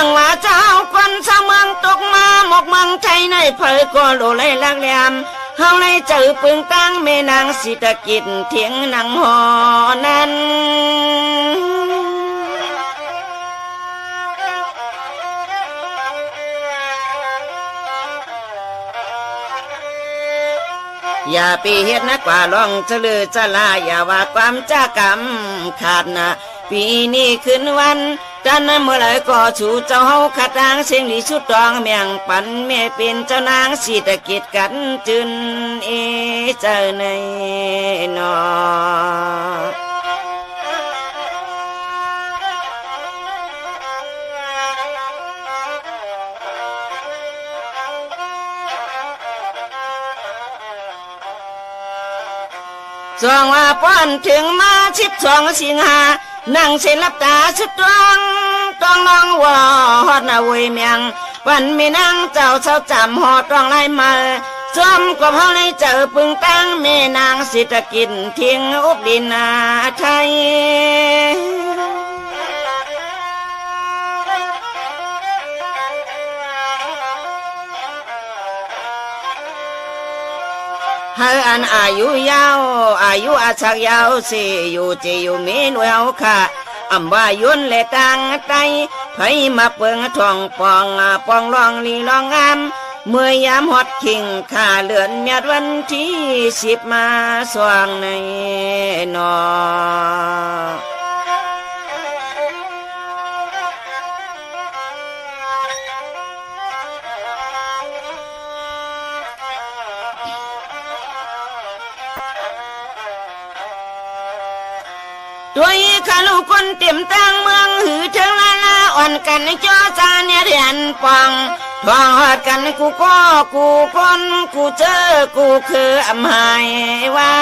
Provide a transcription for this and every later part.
รื่องว่าเจ้าคนชาวเมืองตกมาหมกเมืองไทยในเผยก็โลเลยลักแหลมเฮาเลยเจอปึงตั้งแม่นางสิตะกิจเถียงนางหอนั้นอย่าไปเฮ็ดนักว่าลองจะลือจะลาอย่าว่าความจ้ากรรมขาดนะปีนี้ขึ้นวันจันเมื่อไรก็ชูเจ้าเฮาขัดทางเสียงหลีชุดตองเมียงปันแม่เป็นเจ้านางสิตะกิจกันจืนเจ้าในนอจองว่าป้อนถึงมา12 สิงหานั่งเส้นลับตาชุดต้องน้องว่าฮอดนาเวยเมียงวันมีนางเจ้าเช้าจำหอดต้องไล่มาจอมกับเฮาในเจอปึงตั้งแม่นางสิตะกินทิ้งอุบดินนาไทยให้อันอายุยาวอายุอาชักยาวสิอยู่จะอยู่มีหน่วยเอาค่ะอำว่ายุนและต่างไตไผมาเปิงทองปองลองลีลองงามเมื่อยามฮอดคิงข้าเลือนเมียดวันที่10มาสว่างในนอด้วยข้าลูกคนเต็มตั้งเมืองหือเทิงลาอ่อนกันจอจานเนี่ยเรียนปองทองหอดกันกูก็กูคนกูเจอกูคืออำหายไว้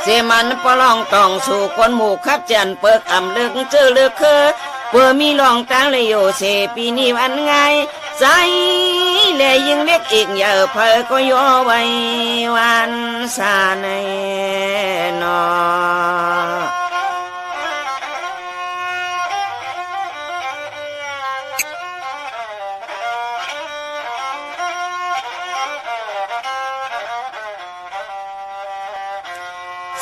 เสียมันปลองต้องสู่คนหมู่ขับจันเปิกอำลึกเจอเลือกคือเพื่อมีลองตั้งเลยโยเสปีนี้วันไงใจเลยยิ่งเล็กอีกอย่าเพอก็ย่อไว้วันสาในนอ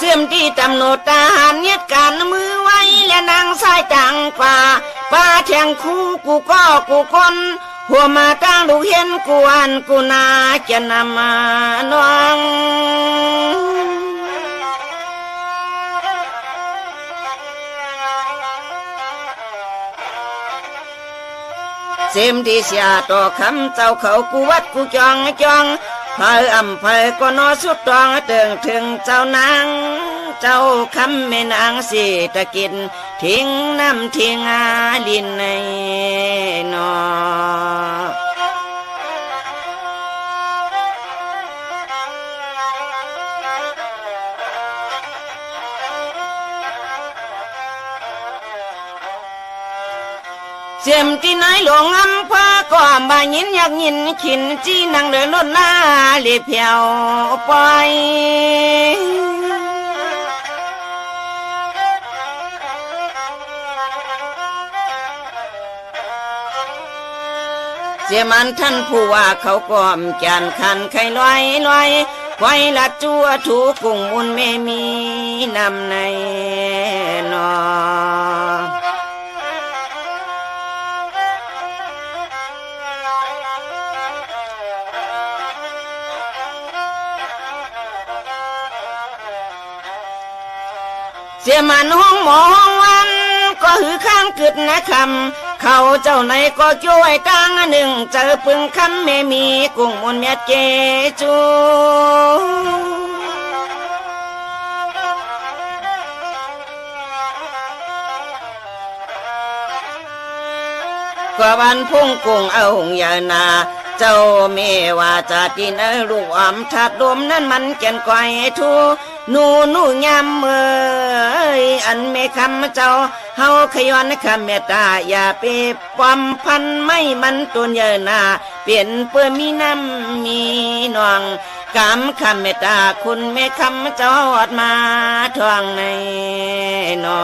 เสื่อมที่ตำโนดทหารเนียดการมือไว้และนางสายจังกว่าป้าแทงคู่กูก็กูคนหัวมาตั้งลูกเห็นกูอันกูนาจะนำมาน้องเสียมที่เสียต่อคำเจ้าเขากูวัดกูจองเพออำเพอก็นอสุดตองเติงถึงเจ้านางเจ้าคำแม่นางสิตะกินทิ้งน้ำทิ้งอาลินในนอเสียมที่ไหนหลวงอำเภอก็บายินอยากยินขินจีนังเดินล้นลาเลียเพียวปล่อยเสียมันท่านผู้ว่าเขาก้อมจานคันไข่ลอยไว้ละจัวถูกุ้งมุนไม่มีนำในนอเสียมันห้องหมอห้องวันก็หือข้างกึดนะคำเขาเจ้าไหนก็ช่วยตั้งหนึ่งเจอปึงคำไม่มีกุ้งมุนเมียเจจูกว่าวันพุ่งกุ้งเอาหงยานาเจ้าเมว่าจะดินลูกอมทัดดมนั้นมันเก่นก่อยทูนูยำเมื่อยอันไม่คำเจ้าเฮาขย้อนคำเมตตาอย่าไปปอมพันไม่มันตุนเยนาเปลี่ยนเปื้อมีน้ำมีนอง กำคำเมตตาคุณแม่คำจอดมาทวงในนอ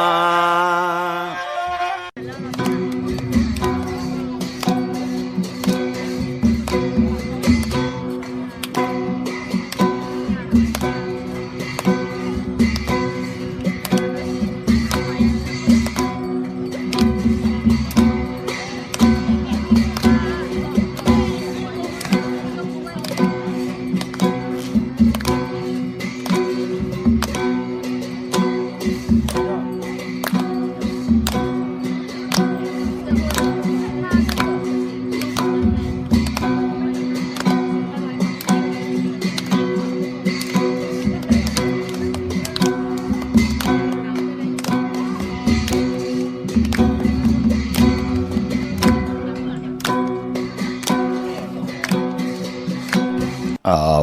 เอา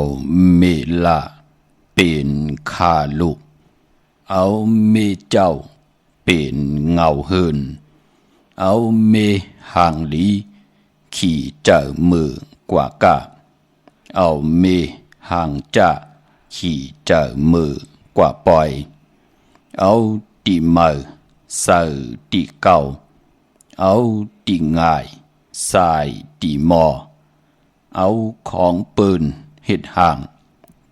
เมละเป็นข้าลูกเอาเมเจ้าเป็นเงาเฮินเอาเมห่างลีขี่เจ้ามือกว่ากะเอาเมห่างจ้าขี่เจ้ามือกว่าปล่อยเอาตีมือใส่ตีเก่าเอาตีง่ายใส่ตีหมอเอาของปืนเฮ็ดห่าง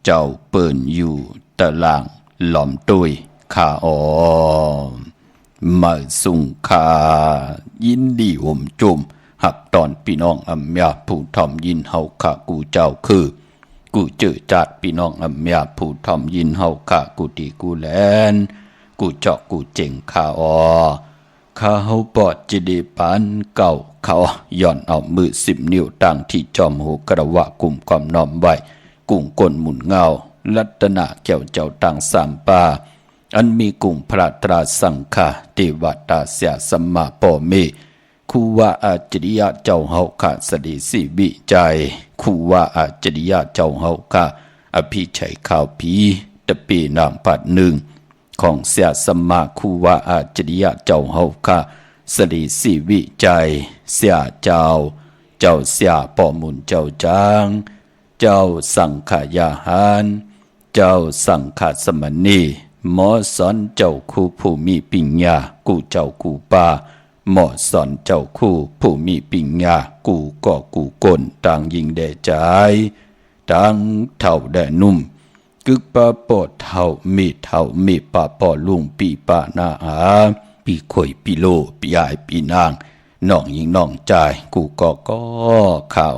เจ้าเปิ้นอยู่ตะลางหล่อมตุยข้ามาสุงคายินดีอมจุมหับตอนพี่น้องอำยาผู้ทอมยินเฮาข้ากูเจ้าคือกูเจอจัดพี่น้องอำยาผู้ทอมยินเฮาข้ากูตีกูแลนกูเจาะกูเจ๋งข้าข้าเฮาปอดจิดีปานเก่าเขาย่อนเอามือ10 นิ้วตั้งที่จอมหูกระวะกลุ่มความน้อมไว้กุ้งก้นหมุนเงาลัตนาแก้วเจ้าตั้งสามปาอันมีกุ้งพระตราสังฆาเทวตาเสียสัมมาปอเมคูว่าอาจริยะเจ้าเฮาข้าสดีสิบิใจคูว่าอาจริยะเจ้าเฮาข้าอภิชัยข่าวผีตะปีนางปัดหนึ่งของเสียสัมมาคูว่าอาจริยะเจ้าเฮาข้าสดีสิวิจัยเสียเจ้าเสียปอมุนเจ้าจางเจ้าสังขยาหารเจ้าสังขสมณีหมอสอนเจ้าคู่ผู้มีปิญญากูเจ้ากูป่าหมอสอนเจ้าคู่ผู้มีปิญญากูก็กูก้นต่างยิงแด่ใจต่างเท่าแด่นุ่มกึกปะปอดเท่ามีปะปอลุงปีปะนาอาปีข่อยปีโลปียายปีนางน้องยิงน้องใจกูก็ข้า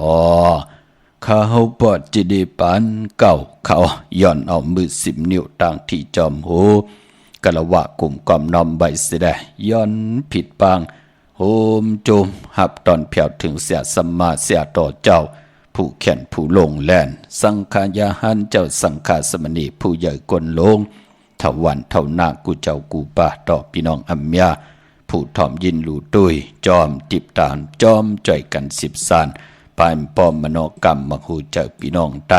ข้าเฮาปอดจิดีปานเก่าเขาย่อนเอามือ10 นิ้วตั้งที่จอมหูกะละวะกลุ่มกอมนอมใบเสดย้อนผิดปางโหมโจมหับตอนเพียวถึงเสียสัมมาเสียต่อเจ้าผู้แข่นผู้ลงแล่นสังขายาหันเจ้าสังฆาสมณีผู้ใหญ่กลลงเท่าวันเท่านากูเจ้ากูป่าต่อพี่น้องอัมยาผู้ทอมยินหลู่ตุยจอมติบตามจอมจ่อยกัน10 สานปานปอมมโนกรรมมหูเจ้าพี่น้องไต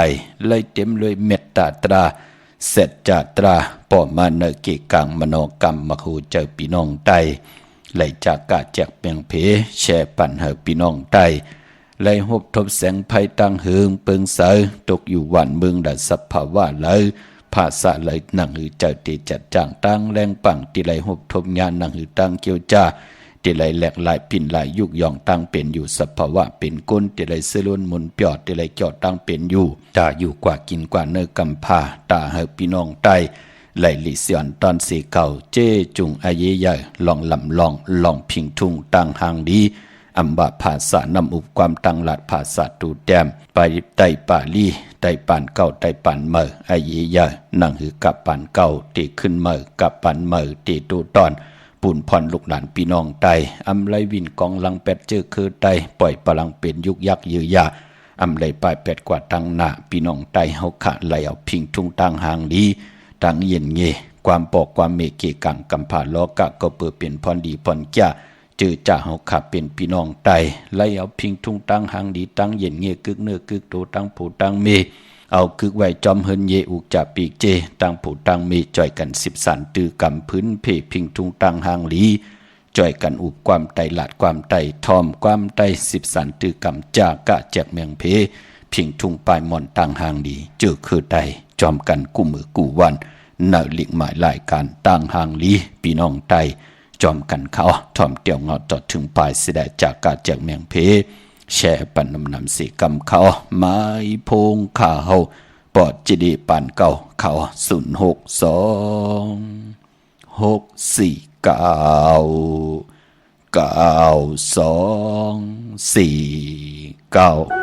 เลยเต็มเลยเมตตาตราเสร็จจาตราปอมมาเนเกกังมโนกรรมมหูเจ้าพี่น้องไตเลยจากกาแจกเปียงเพแช่ปั่นเฮพี่น้องไตเลยหบทบแสงไฟตั้งเฮืองเปิงเสยตกอยู่วันเมืองดัดสัพภาวะเลยภาษาเลยนังหือเจ้าตีจัดจ้างตั้งแรงปังตีไหลหบทบงานนังหือตั้งเกี่ยวจ้าตีไหลแหลกหลายปิ่นหลายยุกย่องตั้งเป็นอยู่สัพภาวะเป็นก้นตีไหลเสล้วนมุนเปียดตีไหลเกี่ยวตั้งเป็นอยู่ตาอยู่กว่ากินกว่าเนื้อกำพาตาเฮพี่น้องไตไหลลิเสียนตอนสีเก่าเจ้จุงอาเยใหญ่ลองลำลองพิงทุ่งตั้งหางดีอัมบะภาษานำอุปความตั้งหลัดภาษาตูแดมไปไตป่าลีไตป่านเก่าไตป่านเมออาเยใหญ่นั่งหือกับป่านเก่าตีขึ้นเมอกับป่านเมอตีตูตอนปุ่นพรลูกหลานพี่น้องไตอำไลวินกองลังเป็ดเจอคือไตปล่อยพลังเป็นยุกยักยือยาอำไลปลายเป็ดกว่าตั้งหน้าพี่น้องไตเฮาขะไหลเอาพิงทุ่งตั้งหางดีตั้งเย็นเงความปอกความเมเกกังกำผาล้อกะก็เปิดเป็นพรดีพรแก่เจอจ่าเฮาขะเป็นพี่น้องไตไหลเอาพิงทุ่งตั้งหางดีตั้งเย็นเงกึกเนื้อกึกโตตั้งผู้ตั้งเมเอาคึกไว้จอมเฮินเยอุกจ่าปีกเจตั้งผู้ตั้งมีจ่อยกัน10 สันตือกำพื้นเพพิงทุงตั้งหางหลีจ่อยกันอุบความไตหลาดความไตทอมความไต10 สันตือกำจากะแจกเมียงเพ เพียงทุ่งปลายมอนต่างหางดีเจอคือใดจอมกันกู้มือกู้วันเนอหลีกหมายรายการต่างหางลีพี่น้องไตจอมกันเขาทอมเตียวเงาจอดถึงปลายเสด็จจากกาจากเมียงเพแช่ปันนำสีกำเขาไม้พงข่าเฮาปอดจิดีปานเก่าเขา06246499249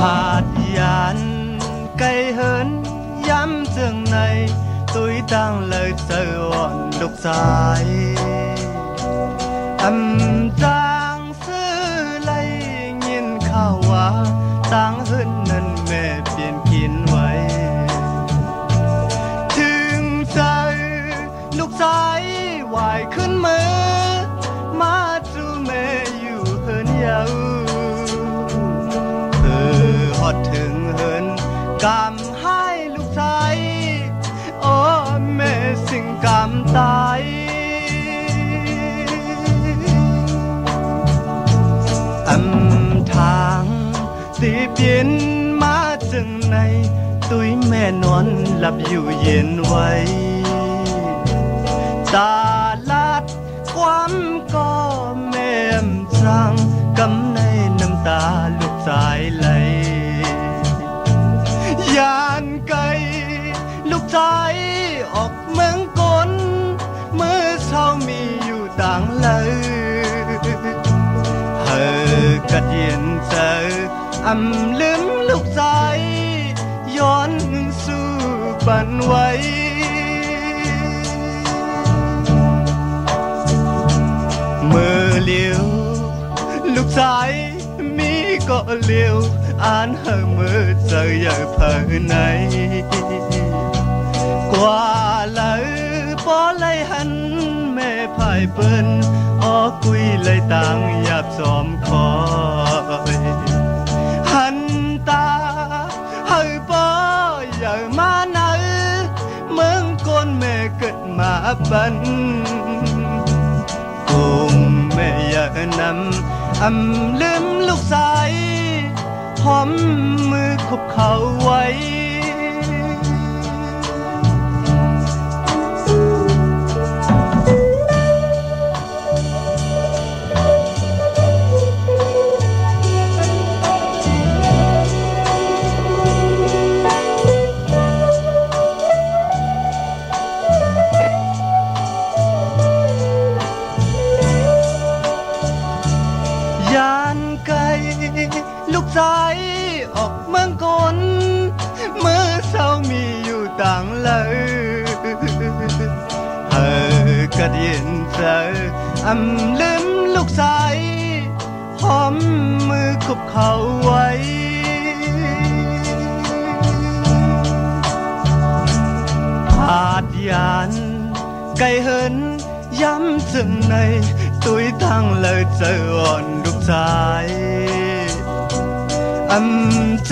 หาดยานไกลเหินย้ำเจืองในตุยตั้งเลยเจออ่อนลูกสายจางซื้อไลยินข่าวว่าตั้งเหินนั้นแม่เปลี่ยนกินไว้ถึงใจลูกสายวายขึ้นมือมาจูแม่อยู่เหินยาวฮอดถึงเหินกำให้ลูกชายโอ้แม่สิ่งกำตายทางตีเปลี่ยนมาจึงในตุยแม่นอนหลับอยู่เย็นไว้ตาลัดความก็แม่จังกำในน้ำตาลูกสายไหลยานไกลลูกชายออกเมืองกลเมื่อเช้ามีอยู่ต่างเลยเฮอกัดเย็นเจอลืมลูกชายย้อนสู่ปันไว้เมื่อเลี้ยวลูกชายมีก็เลี้ยวอ่านเฮอเมื่อเจออย่าเผยไหนกว่าเลยพอเลยหันแม่พายเปิ้นอ้อกุยเลยต่างหยาบจอมคอยหันตาเฮอปออย่ามาไหนเมืองกนแม่เกิดมาปันกุมแม่อย่านำลืมลูกสายหอมมือคุบเขาไว้ยานไกลลูกชายออกเมืองกลเมื่อเช้ามีอยู่ต่างเลยเฮอกระเดียนเจอลืมลูกชายหอมมือคุบเขาไว้หาดยานไกลเหินย้ำจึงในตุยตั้งเลยเจออ่อนลูกชาย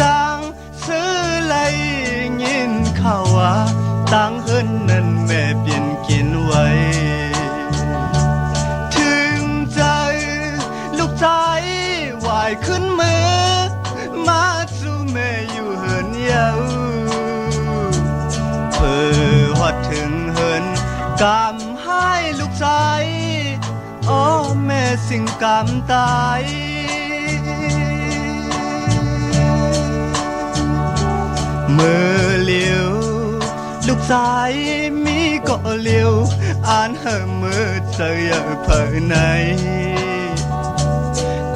จางซื้อไลยินข่าวว่าตั้งเหินนั้นแม่เปลี่ยนกินไว้ถึงใจลูกชายวายขึ้นมือมาสู่แม่อยู่เหินยาวเพื่อฮอดถึงเหินกำให้ลูกชายโอ้แม่สิ่งกำตายเมื่อเลี้ยวลูกสายมีก็เลี้ยวอ่านเฮอเมื่อเจออย่าเผยไหน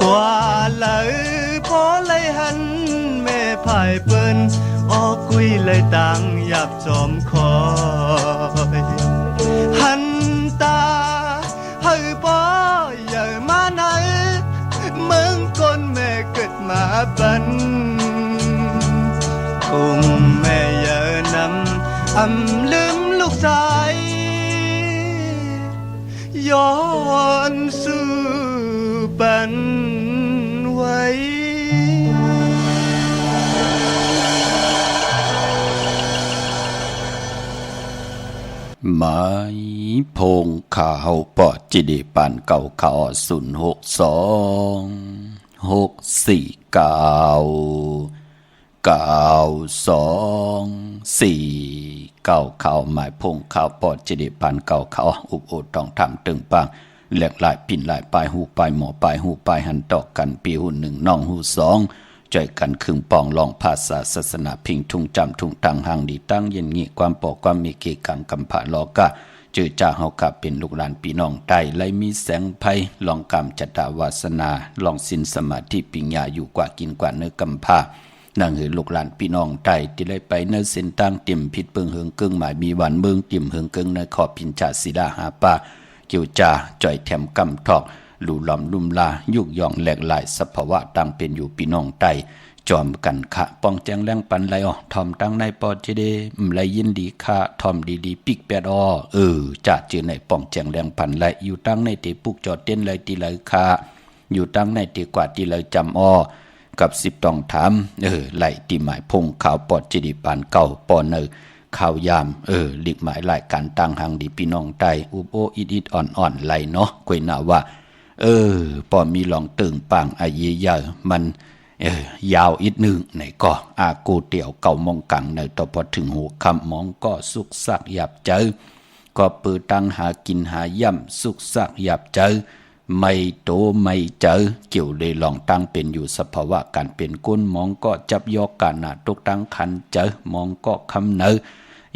กว่าเลยพอเลยหันแม่พายเปิ้นออกกุยเลยต่างหยาบจอมคอยหันตาเฮอปออย่า บันองแม่เยอนำลืมลูกชายย้อนสู่ปันไว้ไม้พงข่าวปอจิดีปานเก่าข่าว062 649 เก้าข่าวหมายพงข่าวปอจิดีปานเก่าข่าวอุบโอต้องทำตึงปังแหลกหลายปิ่นหลายปลายหูปลายหมอปลายหูปลายหันตอกกันปีหูหนึ่งน้องหูสองใจกันครึ่งปองลองภาษาศาสนาพิงทุ่งจำทุ่งตังหางดีตั้งเย็นงี้ความปอกความมีเกกังกำผาลอกะจือจ่าเฮากะเป็นลูกหลานพี่น้องใต้ไลมีแสงไพลองกำจัตตาวาสนาลองสินสมาธิปิญญาอยู่กว่ากินกว่าเนื้อกำพานั่งหือลูกหลานพี่น้องใต้ที่ได้ไปเนื้อเส้นตั้งเต็มพิษเปิงเหิงเกิงหมายมีวันเมืองเต็มเหิงเกิงในขอบพินชาศิลาหาป่าเกี่ยวจ่าจ่อยแถมกำทอกลูหลอมลุ่มลายุกย่องแหลกหลายสภาวะตั้งเป็นอยู่พี่น้องใต้จอมกันขะปองแจงแรงปันไหลอทอมตั้งในปอเจเดไหลยินดีขะทอมดีปิกแปดจะเจอในปองแจงแรงปันไหลอยู่ตั้งในตีปุกจอดเต้นเลยตีเลยขะอยู่ตั้งในตีกว่าตีเลยจำกับ10ต้องถามไหลตีหมายพงข่าวปอดเจดีปานเก่าปอเนอข่าวยามหลีกหมายหลายการตั้งหางดีพี่น้องใต้อุบโออิดอ่อนไหลเนาะกวยหน้าว่าปอมีหลองตึงปังอาเยยามันยาวอีกหนึ่งไหนก็อากูเตี่ยวเก่ามองกังในต่อพอถึงหัวคำมองก็สุกสักหยับเจอก็ปือตั้งหากินหาย่ำสุกสักหยับเจอไม่โตไม่เจอเกี่ยวเลยลองตั้งเป็นอยู่สภาวะการเป็นก้นมองก็จับยอกการหนาตกตั้งคันเจอมองก็คำเนอ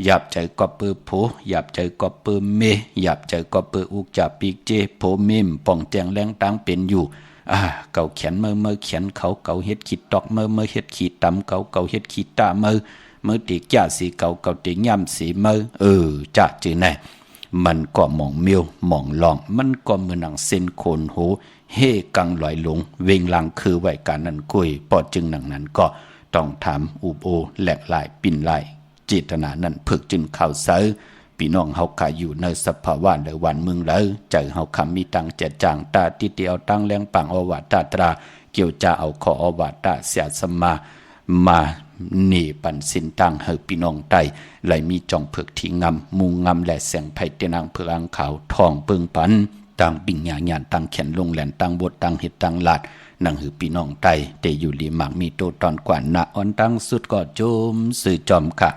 หยับใจก็ปือโผหยับใจก็ปือเมหยับใจก็ปืออุกจับปีกเจโผเมมป่องแจงแรงตั้งเป็นอยู่เก่าเขียนเมื่อเขียนเขาเก่าเฮ็ดขีดตอกเมื่อเฮ็ดขีดตำเก่าเฮ็ดขีดตาเมื่อตีจ่าสีเก่าตีย่ำสีเมื่อจะจือแน่มันก็มองเมียวมองลองมันก็มือหนังเส้นโคนโหเฮกังลอยหลงเวงลังคือไว้การนั้นกุยปอจึงหนังนั้นก็ต้องถามอุบโอแหลกลายปิ่นลายเจตนานั้นพึกจึงเข้าเสยพี่น้องเฮาขายอยู่ในสภาวะในวันมึงแล้วใจเฮาคำมีตังเจ็ดจางตาติเตียวตั้งแรงปังอวตาตราเกี่ยวจะเอาขออวตาเสียสมาหนีปันสินตังเฮาพี่น้องใต้ไหลมีจองเผือกที่งำมุงงำและแสงไผ่เตนางเผือกอังขาวทองเปิงปันต่างปิ่งหยาหยานต่างแขนลงแหลนต่างบทต่างเห็ดต่างลาดนังหือพี่น้องใต้แต่อยู่ลีหมากมีโตตอนกว่าหน้าอ่อนตั้งสุดก็โจมสื่อจอมค่ะ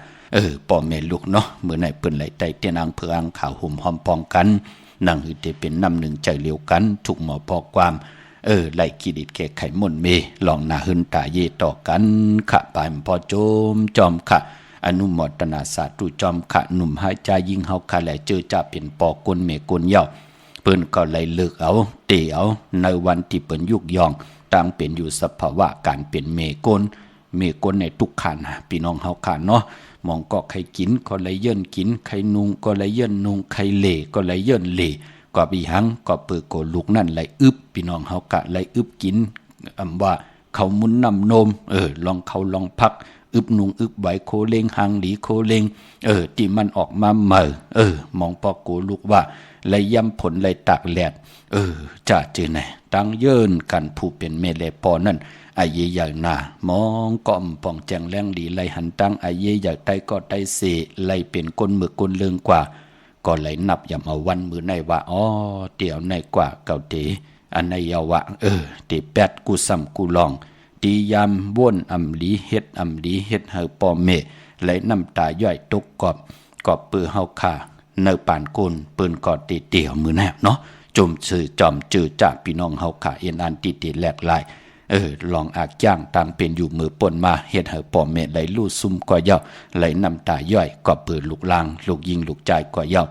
ป่อแม่ลูกเนาะเมื่อไหนเปิ้นไหลไตเตียนางเผืองข่าวห่มหอมปองกันนังหือเตเป็นน้ำหนึ่งใจเลียวกันถูกหมอพอความไหลกิดิดแก่ไขมนเมลองหน้าหึนตาเยต่อกันขะปายพอโจมจอมขะอนุโมทนาสาธุจอมขะหนุ่มหายใจยิงเฮาขะแลเจอจะเป็นปอกลเมกลเย่าเปิ้นก็ไหลเลิกเอาเตเอาในวันที่เปิ้นยุกยองตั้งเป็นอยู่สภาวะการเป็นเมกลในทุกขันพี่น้องเฮาขะเนาะมองก็ใครกินก็เลยเยินกินใครนุงก็เลยเยินนุงใครเล่ก็เลยเยินเล่ก็บีหังก็เปิดโกลูกนั่นเลยอึบพี่น้องเฮากะเลยอึบกินว่าเขามุนนำนมลองเขาลองพักอึบนุงอึบไหวโคเลงหังหลีโคเลงที่มันออกมาเมื่อมองปอโกลูกว่าเลยย่ำผลเลยตากแหลดจะเจอไหนตั้งเยินกันผู้เป็นเมเลปอนั่นไอเยใหญ่หน้ามองก้อมป่องแจงแรงดีไลหันตั้งไอเยใหญ่ใต้ก็ใต้เสไลเป็นก้นมือก้นเลืองกว่าก็ไหลนับยำเอาวันมือในว่าเตี่ยวในกว่าเก่าเตอันในยาวะเตแปดกูซ้ำกูลองตียำว่นอำลีเฮ็ดเฮาปอเมไหลน้ำตาย่อยตกกอบปือเฮาขาเนอปานกุนปืนกอดตีเตี่ยวมือแนบเนาะจมสื่อจอมจือจากพี่น้องเฮาขาเอ็นอันตีแหลกลายลองอากจ้างต่างเป็นอยู่มือปนมาเฮ็ดให้ป่อเม็ดไหลลู่ซุ่มก็เย่าไหลน้ำตาย่อยก็เปิดลูกลางลูกยิงลูกใจก็เย่า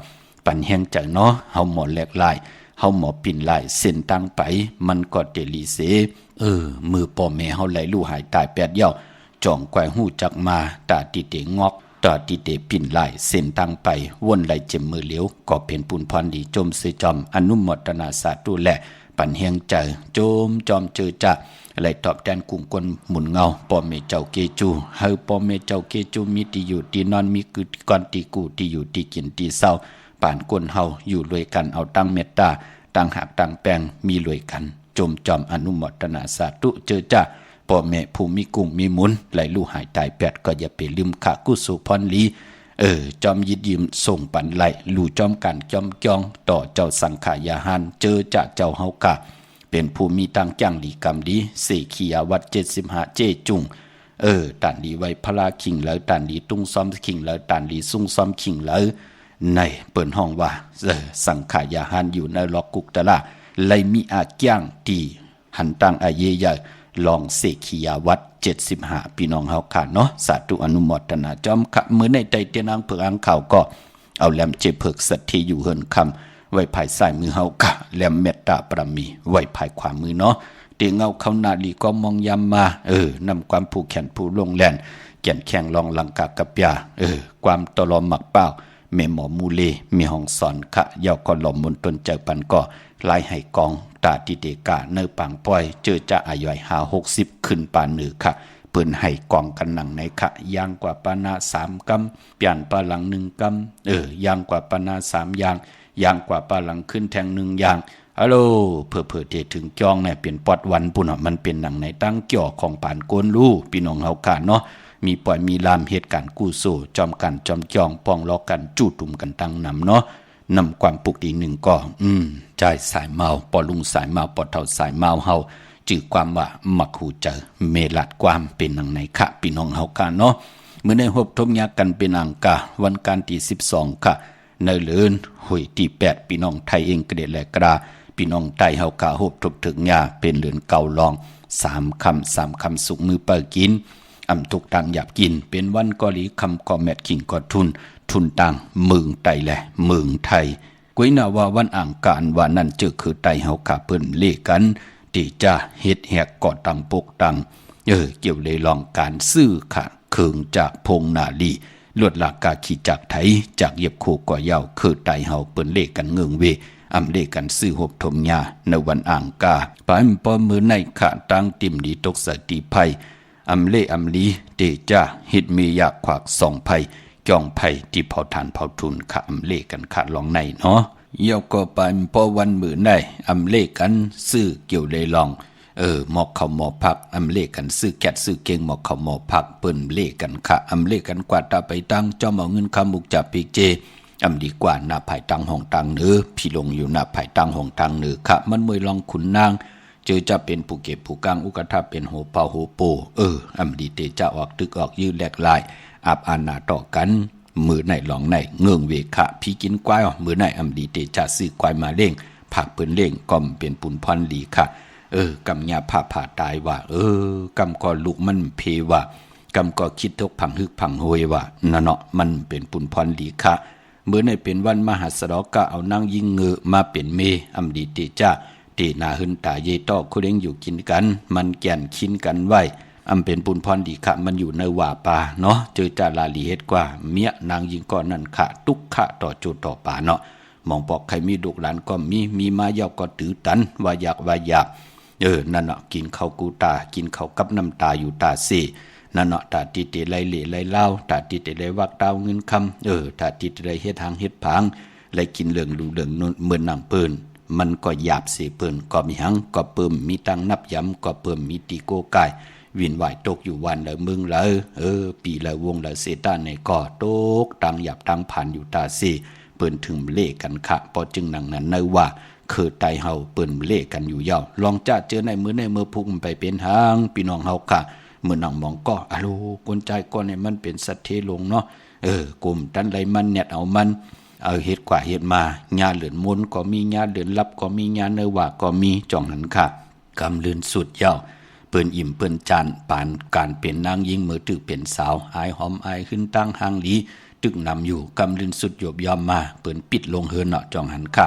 ปันแห้งใจเนาะเฮาหมอแหลกลายเฮาหมอปิ่นลายเส้นตั้งไปมันก็เตลีเสมือป่อแม่เฮาไหลลู่หายตายแปดเย่าจ่องแกวหู้จักมาตาติเตงอกตาติเตปิ่นลายเส้นตั้งไปวนไหลเจ็มมือเหลียวก็เป็นปุนพรดีจมซื้อจอมอนุโมทนาสาธุแล ปันเฮียงใจโจมจอมเจอจะไหลตอบแทนกุ่งกวนหมุนเงาป้อเมเจ้าเกจูเฮาป้อเมเจ้าเกจูมีที่อยู่ที่นอนมีคือก่อนที่กูที่อยู่ที่กินที่เศร้าป่านกวนเฮาอยู่รวยกันเอาตั้งเมตตาตั้งหักตั้งแปงมีรวยกันจมจอมอนุโมทนาสาธุเจอจ้าพ่อแม่ผู้มีกุ้งมีหมุนไหลลู่หายตายแปดก็อย่าไปลืมขะกุศลพรลีจอมยิดยิมส่งปันไหลลู่จอมกันจอมจองต่อเจ้าสังขายาหันเจอจะเจ้าเฮากะเป็นผู้มีตังจังดีกรรมดีเสขียวัด75เจจุงตันดีไว้พลาขิงแล้วตันดีตุ้งซ้อมขิงแล้วตันดีซุ่งซ้อมขิงแล้วในเปิดห้องว่าสังขายาหันอยู่ในล็อกกุกตะละไลมีอาจ้างตีหันตังอาเยยลองเสขียวัด75พี่น้องเฮาค่ะเนาะสาธุอนุโมทนาจอมขะมื้อในใจเตียนางเผือกอังข่าวก็เอาแหลมเจเผือกสัตทีอยู่เฮินคำไว้ภายซ้ายมือเฮากะแหลมเมตตาปรามีไว้ภายขวามือเนาะเตียงเงาเขานาลีก็มองยำมานำความผู้แขนผู้ลงแล่นแก่นแข่งลองลังกากับยาความตลอมหมักเป้าเมหมอมูเลมีห้องสอนขะยาวก็หลอมมนตนเจอปันก็ลายให้กองตาติเดกาเนอปังปอยเจอจะอายุ50ขึ้นปานเหนือค่ะเปิ้นให้กองกันหนังในค่ะย่างกว่าปานา3กำเปลี่ยนปาหลัง1กำย่างกว่าปานา3อย่างย่างกว่าปาหลังขึ้นแทง1อย่างฮัลโหลเพื่อเทถึงจองเนี่ยเป็นปอดวันปุ่นมันเป็นหนังในตั้งเกี่ยวของปานโกนลู่พี่น้องเฮาค่ะเนาะมีปล่อยมีลามเหตุการณ์กู้สู้จอมกันจอมจองปองล้อกันจู่ตุ่มกันตั้งนำเนาะนำความปุกดีหนึ่งก็ใจสายเมาปอลุงสายเมาปอเท่าสายเมาเฮาจื่อความว่ามักหูเจอเมลัดความเป็นหนังในค่ะพี่น้องเฮากันเนาะเมื่อในหบทมยากันเป็นอังกาวันการที่12ค่ะในเลือนหุยที่8พี่น้องไทยเองกระเดแลกราพี่น้องไทยเฮากะหบทบถึงยาเป็นเลือนเก่าลอง3คำสุกมือเปิดกินทุกตังหยาบกินเป็นวันกอลีคำกอแมดขิงกอทุนตังเมืองไตแหละเมืองไทยกุยนาว่าวันอ่างการว่านั่นเจอคือไตเฮาขาเปิ้นเลกันที่จะเฮ็ดแหกก่อตังปกตังเกี่ยวเลยลองการซื้อค่ะเคืองจากพงนาลีลวดลากาขี่จากไทยจากเหยียบโคก่อยาวคือไตเฮาเปิ้นเลกันเงืองเวเลกันซื้อหบทมยาในวันอ่างกาปานปอมือในขาตังติมดีตกสติภัยลีเตจ้าฮิตมียากขวาก2ภัยจองภัยที่เผาทานเผาทุนค่ะเลกันค่ะลองในเนาะเยี่ยวก็ไปพอวันมือในเลกันซื้อเกี่ยวเลยลองหมอกเขาหมอพักเลกันซื้อแกดซื้อเก่งหมอกเขาหมอพักเปิ้นเลกันค่ะเลกันกว่าตาไปตั้งจอมเอาเงินคำมุกจับปีเจดีกว่าหน้าภายตั้งห้องตั้งเนื้อพี่ลงอยู่หน้าภายตั้งห้องตั้งเนื้อค่ะมันมวยลองขุนนางเจอจะเป็นผู้เก็บผู้กลางอุกทาเป็นโหเป่าโหโปดีเตจะออกตึกออกยืดแหลกลายอาบอานาต่อกันมือไหนหลองไหนเงืองเวขะพี่กินควายมือไหนดีเตจะซื้อควายมาเล่งผักเปิ้นเล่งก็เป็นปุ่นพรลีค่ะกำยาผ่าผ่าตายว่ากำก็ลุกมันเพว่ากำก็คิดทกผังฮึกผังโหยว่านั่นเนาะมันเป็นปุ่นพรลีค่ะมือไหนเป็นวันมหัสดอกก็เอานางยิงเงือมาเป็นเมดีเตจะตีนาหึนตาเยต้อคุเร่งอยู่กินกันมันแก่นคินกันไว้เป็นปุนพรดีค่ะมันอยู่ในว่าป่าเนาะเจอจาลาลีเฮ็ดกว่าเมียนางยิงก่อนนั่นค่ะตุกขะต่อจุดต่อป่าเนาะมองปอกใครมีลูกหลานก็มีมาเยาก็ตื้อตันว่าอยากนั่นเนาะกินข้าวกูตากินข้าวกับน้ำตาอยู่ตาเสนั่นเนาะตาติเตไลเล่ไลเล่าตาติเตไลวักดาวเงินคำตาติเตไลเฮ็ดทางเฮ็ดผางไลกินเหลืองดูเหลืองนุ่นเหมือนนางเปิ้นมันก็หยาบเสเปิ้นก็มีหังก็เปิ่มมีตังนับย้ำก็เปิ่มมีตีโกกายวินไหวตกอยู่วันละมึงละปีละวงละเซตาในก็ตกตังหยาบตังผ่านอยู่ตาเสเปิ้นถึงเลกันค่ะพอจึงนังนั้นเนว่าคือไตเฮาเปิ้นเลกันอยู่ยาวลองจ้าเจอในมือพุ่งไปเป็นทางพี่น้องเฮาค่ะเมื่อนังมองก็อะโลกวนใจก็ในมันเป็นสัตเทลงเนาะกลุ่มตันไรมันเน็ตเอามันเฮ็ดกว่าเฮ็ดมาญาเหลือนมนก็มีญาเหลือนลับก็มีญาเนว่าก็มีจ่องหันค่ะกำเลือนสุดยาวเปิ้นอิ่มเปิ้นจานปานการเป็นนางยิงมือตึกเป็นสาวอายหอมอายขึ้นตั้งหางลีตึกนำอยู่กำเลือนสุดยบยอมมาเปิ้นปิดลงเฮือนเนาะจ่องหันค่ะ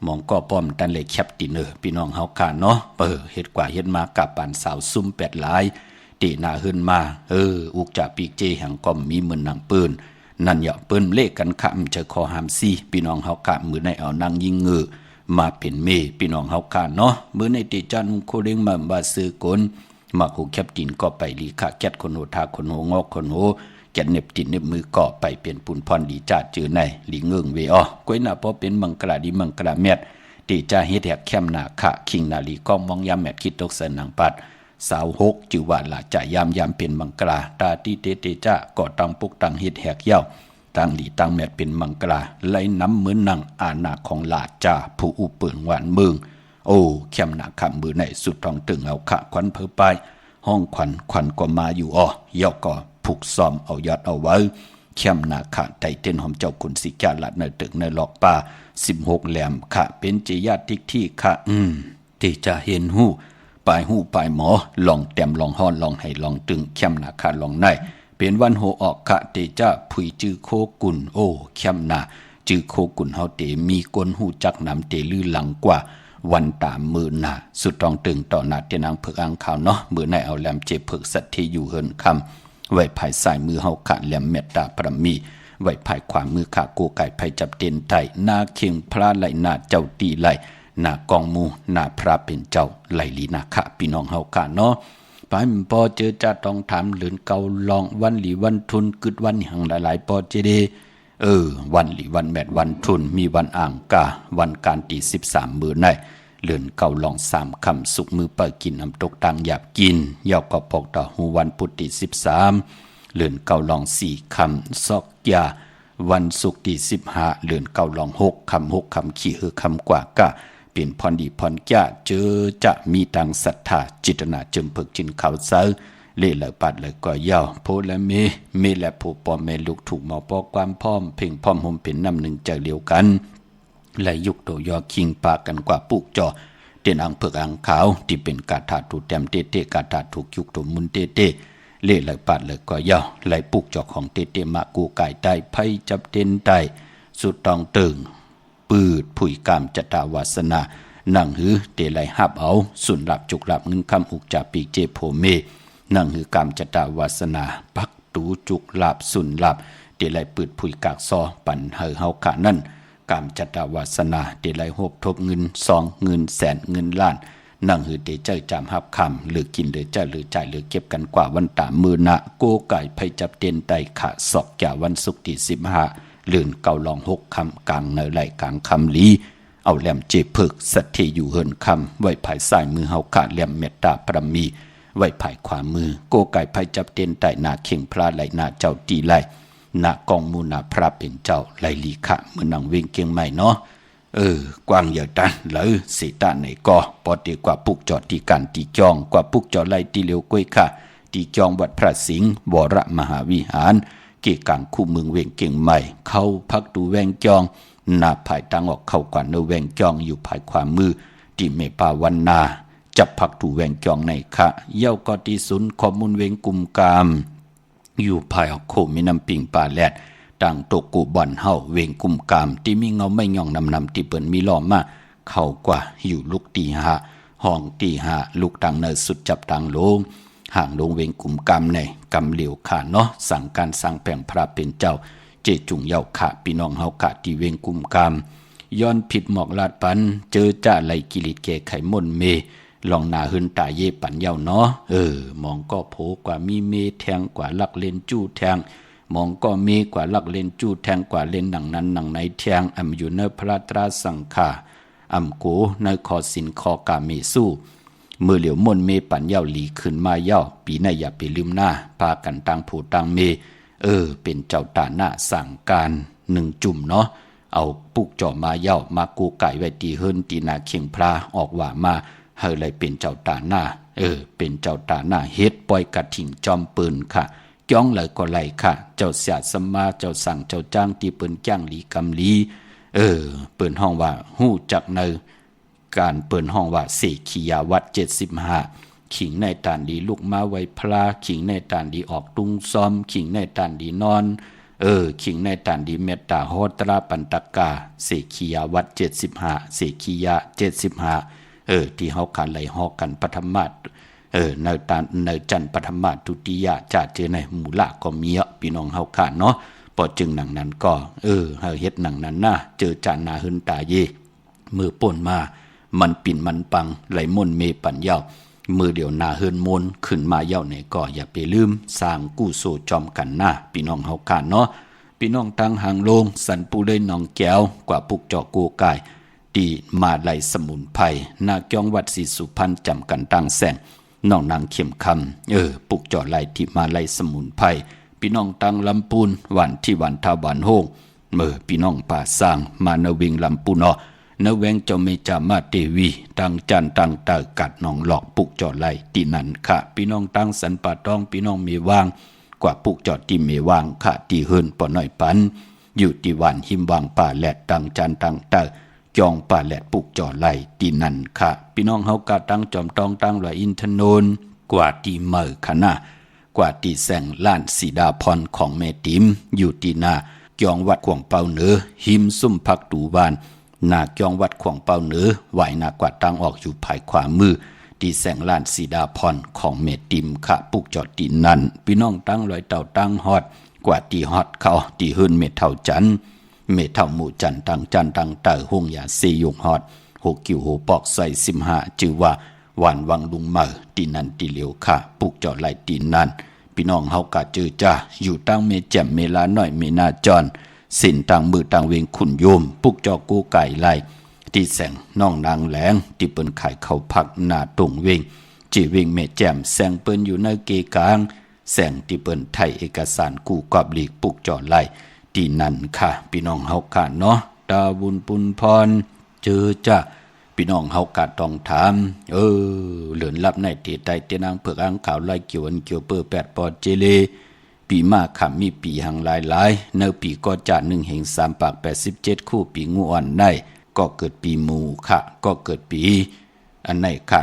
มองก็ป้อมตันเลยแคปตินพี่น้องเฮาค่ะเนาะเฮ็ดกว่าเฮ็ดมากับปานสาวซุ่ม8หลายตีหน้าเฮือนมาอุกจะปีกเจหังก็มีเหมือนนางปืนนั่นอย่าเปิ้นเลขกันค่ะจะขอหามซี่พี่น้องเฮากะมือในเอานางยิงเงือ มาเป็นเมพี่น้องเฮาค่ะเนาะมื้อในติจันโคเด้งมาบาซื้อกลมาหูแคบตินก็ไปลีค่ะแกดคนโหทาคนโหงอกคนโหแกดเน็บตินเน็บมือก็ไปเปลี่ยนปุ่นพรดีจ่าจือในหลีเงิงเวอก้อยหน้าพอเป็นมังกราดีมังกราแมดติจ่าเฮ็ดแหกแคมหน้าค่ะคิงนาลีก้องมองยามแมดคิดตกเสนางปัดสาว6จือว่าล่ะจ่ายามเป็นมังกราตาติเตเตจ่าก็ตังปุกตังเฮ็ดแหกยาวตังหลีตังแมดเป็นมังกราไหลน้ำเหมือนนังอาณาของลาจ่าผู้อุปเปิงหวานเมืองโอ้แคมหน้าค่ะมือในสุดทองตึงเอาค่ะขวัญเพ้อไปห้องขวัญก็มาอยู่เย่าก็ผูกซ้อมเอายอดเอาไว้เข้มนาขาไตเต้นหอมเจ้าขุนสิกาละในตึกในหลอกป่า16แหลมค่ะเป็นจิญาติที่ค่ะที่จะเห็นหูปลายหมอลองแต้มลองฮ้อนลองให้ลองตึงเข้มนาขาลองในเป็นวันโหออกค่ะที่จะผุยจื้อโคกุนโอ้เข้มนาจื้อโคกุนเฮาเตมีกลหูจักนำเตลือหลังกว่าวันตามมือหน้าสุดตองตึงต่อหน้าเตนางเพิกอังข่าวเนาะมือในเอาแหลมเจ็บเพิกสัตที่อยู่เฮินคำไว้ภายซ้ายมือเฮาขะแหลมเมตตาปรมีไว้ภายขวามือขาโกไก่ไผจับเต็นไทยหน้าเข่งพระไหลหน้าเจ้าตีไหลหน้ากองมูหน้าพระเป็นเจ้าไหลลีนาคะพี่น้องเฮาขะเนาะไปพอเจอจะต้องถามเหลือนเกาลองวันหลีวันทุนกึดวันหังหลายๆปอเจเดวันหลีวันแมดวันทุนมีวันอ่างกาวันการตี13มื้อในเลื่อนเก่าลอง3คำสุกมือเปิดกินน้ำตกตังหยาบกินยอกก็ปอกต่อหูวันพุธที่13เลื่อนเก่าลอง4คำซอกยาวันศุกร์ที่15เลื่อนเก่าลอง6คำขี้คำกว่ากะเปลี่ยนพรดีพรแก่เจอจะมีตังศรัทธาจิตนาเจิมเพิกจินข่าวเซอเล่เลยปัดเลยก็ยาวโพและเมและผู้ปอมเมลูกถูกหมอปอความพร้อมเพ่งพร้อมห่มเป็นน้ำหนึ่งใจเดียวกันและยุกโตยอคิงปากันกว่าปุกจอเต็นอังเพิกอังขาวที่เป็นกาถาถูกแต้มเตกาถาถูกยุกโตมุนเตเล่เลยปัดเลยก็ยาวไหลปุกจอของเตมากูไก่ได้ไผจับเต็นได้สุดตองตึงปืดผุยกามจตาวาสนานั่งหือเตไหลหับเอาสุนหลับจุกหลับเงินคำอุกจาปีเจโพเมนั่งหือกามจตาวาสนาปักตูจุกหลับสุนหลับเตไหลปืดผุยกากซอปั่นเฮาขานั่นกามจัตวาสนาเตไหลหบทบเงิน2เงินแสนเงินล้านนั่งหือเตเจ้าจามหับคำหรือกินหรือเจ้าหรือจ่ายหรือเก็บกันกว่าวันตามมือนะโกไก่ไผจับเต็นไตขะศอกแก่วันศุกร์ที่15ลื่นเก่าลอง6คำกลางในไหลกลางคำลีเอาแหลมเจเพิกสัตที่อยู่เฮินคำไว้ภายซ้ายมือเฮาขาดแหลมเมตตาปรมีไว้ภายขวามือโกไก่ไผจับเต็นไตหน้าเข่งพระไหลหน้าเจ้าตีไหลหน้ากองมูนาพระเป็นเจ้าไหลลีขะเมื่อนังเวงเกียงใหม่เนาะกว้างเยอะตันหรือสีตาไหนก็ปอดีกว่าปุกจอดตีกันตีจองกว่าปุกจอดไหลตีเลียวกล้วยค่ะตีจองวัดพระสิงห์วรมหาวิหารเกี่ยกังคู่เมืองเวงเกียงใหม่เข้าพักดูแวงจองหน้าภายตังออกเข้ากว่าเนแวงจองอยู่ภายขวามือที่เมปาวันนาจับพักดูแวงจองในค่ะเย้าก็ตีศูนย์ข้อมูลเวงกุมกามอยู่ภายโคมีน้ำปิงป่าแลดต่างตกกูบ่อนเฮาเวงกุมกามที่มีเงาไม่ย่องนำที่เปิ้นมีล้อมมาเข้ากว่าอยู่ลูกตี5ห้องตี5ลูกต่างเนสุดจับต่างลงห่างลงเวงกุมกามในกำเหลียวขาเนาะสั่งการสร้างแผงพระเป็นเจ้าเจจุงเยาขาพี่น้องเฮาขาที่เวงกุมกามย้อนผิดหมอกลาดปันเจอจ่าไหลกิริตแก่ไขมนเมลองนาหึนตาเย่ปันเยาเนาะมองก็โผกว่ามีเมแทงกว่าลักเลนจู้แทงมองก็มีกว่าลักเลนจู้แทงกว่าเลนหนังนั้นหนังไหนแทงอยู่ในพระตราสังฆาโกในคอสินคอกาเมสู้มือเหลียวมนเมปันเยาหลีขึ้นมาเยาปีในอย่าไปลืมหน้าพากันต่างผู้ต่างเมเป็นเจ้าตาหน้าสั่งการ1จุ่มเนาะเอาปุกจ่อมาเยามากูไก่ไว้ตีเฮิรนตีนาเขียงพระออกว่ามาเฮาเลยเป็นเจ้าตาหน้าเป็นเจ้าตาหน้าเฮ็ดปล่อยกระถิ่งจอมปืนค่ะจ้องเลยก็ไล่ค่ะเจ้าเสียสมาเจ้าสั่งเจ้าจ้างที่ปืนจ้างหลีกำลีปืนห้องว่าฮู้จักในการเปิดห้องว่าเสขียาวัด75ขิงในตานดีลูกมาไว้พลาขิงในตานดีออกตุงซ้อมขิงในตานดีนอนขิงในตานดีเมตตาโหตราปันตกาเสขียาวัด75เสขียา75ที่เฮาคันไหลฮอกกันปฐมาในจันปฐมาทุติยะจะเจอในหมู่ละก็มีพี่น้องเฮาคันเนาะพอจึงหนังนั้นก็เฮาเฮ็ดหนังนั้นนะเจอจานนาหึนตาเย มือป่นมามันปิ่นมันปังไหลม่นเมปัญญามือเดียวนาเฮินมนขึ้นมาเย้าในก่ออย่าไปลืมสร้างกู้โซจอมกันหน้าพี่น้องเฮากันเนาะพี่น้องตั้งหางโลงสันปูเลยน้องแก้วกว่าปุกจอกกูกายดีมาไหลสมุนไพรนาเกียงวัดศรีสุพรรณจำกันตั้งแสงน้องนางเข้มคำปุกจอไหลที่มาไหลสมุนไพรพี่น้องตั้งลำปูนวันที่วันทาวันโฮงพี่น้องป่าสร้างมาเนวิงลำปูนเนาะนแวงเจ้าเมจามาเตวีตั้งจันตั้งตากัดน้องหลอกปุกจอไหลที่นั่นค่ะพี่น้องตั้งสันป่าตองพี่น้องมีวางกว่าปุกจอดที่มีวางค่ะที่เฮินปอน้อยปันอยู่ที่วันหิมวางป่าแหลดตั้งจันตั้งตาจองป่าแหลดปุกจอไหลที่นั่นค่ะพี่น้องเฮากะตั้งจอมตองตั้งลอยอินทนนท์กว่าที่เมื่อขณะกว่าที่แสงล้านสีดาพรของแม่ติ๋มอยู่ที่นาจองวัดขวงเปาเหนือหิมซุ่มพักตูบานนาจองวัดขวงเปาเหนือไหวนากว่าตั้งออกอยู่ภายขวามือที่แสงล้านสีดาพรของแม่ติ๋มค่ะปุกจอดที่นั่นพี่น้องตั้งลอยเต่าตั้งฮอดกว่าที่ฮอดเขาที่เฮินเมเท่าจันเมเท่าหมู่จันตั้งจันตั้งเต่าหงยาซียุงฮอดหกกิ่วโหปอกใส่15ชื่อว่าหวานวังลุงเมอตีนันตีเหลียวค่ะปุกจอดไหลตีนันพี่น้องเฮากะเจอจ้าอยู่ตั้งเมแจ่มเมลาน้อยเมนาจรสินต่างมือต่างเวงขุนโยมปุกจอกูไก่ไหลที่แสงน้องนางแหลงที่เปิ้นขายเขาพักหน้าตรงเวงจีเวงเมแจ่มแสงเปิ้นอยู่ในเกกลางแสงที่เปิ้นไทยเอกสารกูกอบหลีกปุกจอไหลตีนันค่ะพี่น้องเฮากะเนาะตาบุญปุนพรเจอจ้าพี่น้องเฮากะต้องถามเหลือนลับในเตไตเตนางเผือกอ่างขาวลายเกี่ยวอันเกี่ยวเปื้อแปดปอเจเลปีมาขำมีปีหังหลายเนปีก็จะ1แห่ง3ปาก87คู่ปีงูอ่อนในก็เกิดปีหมูค่ะก็เกิดปีอันไหนค่ะ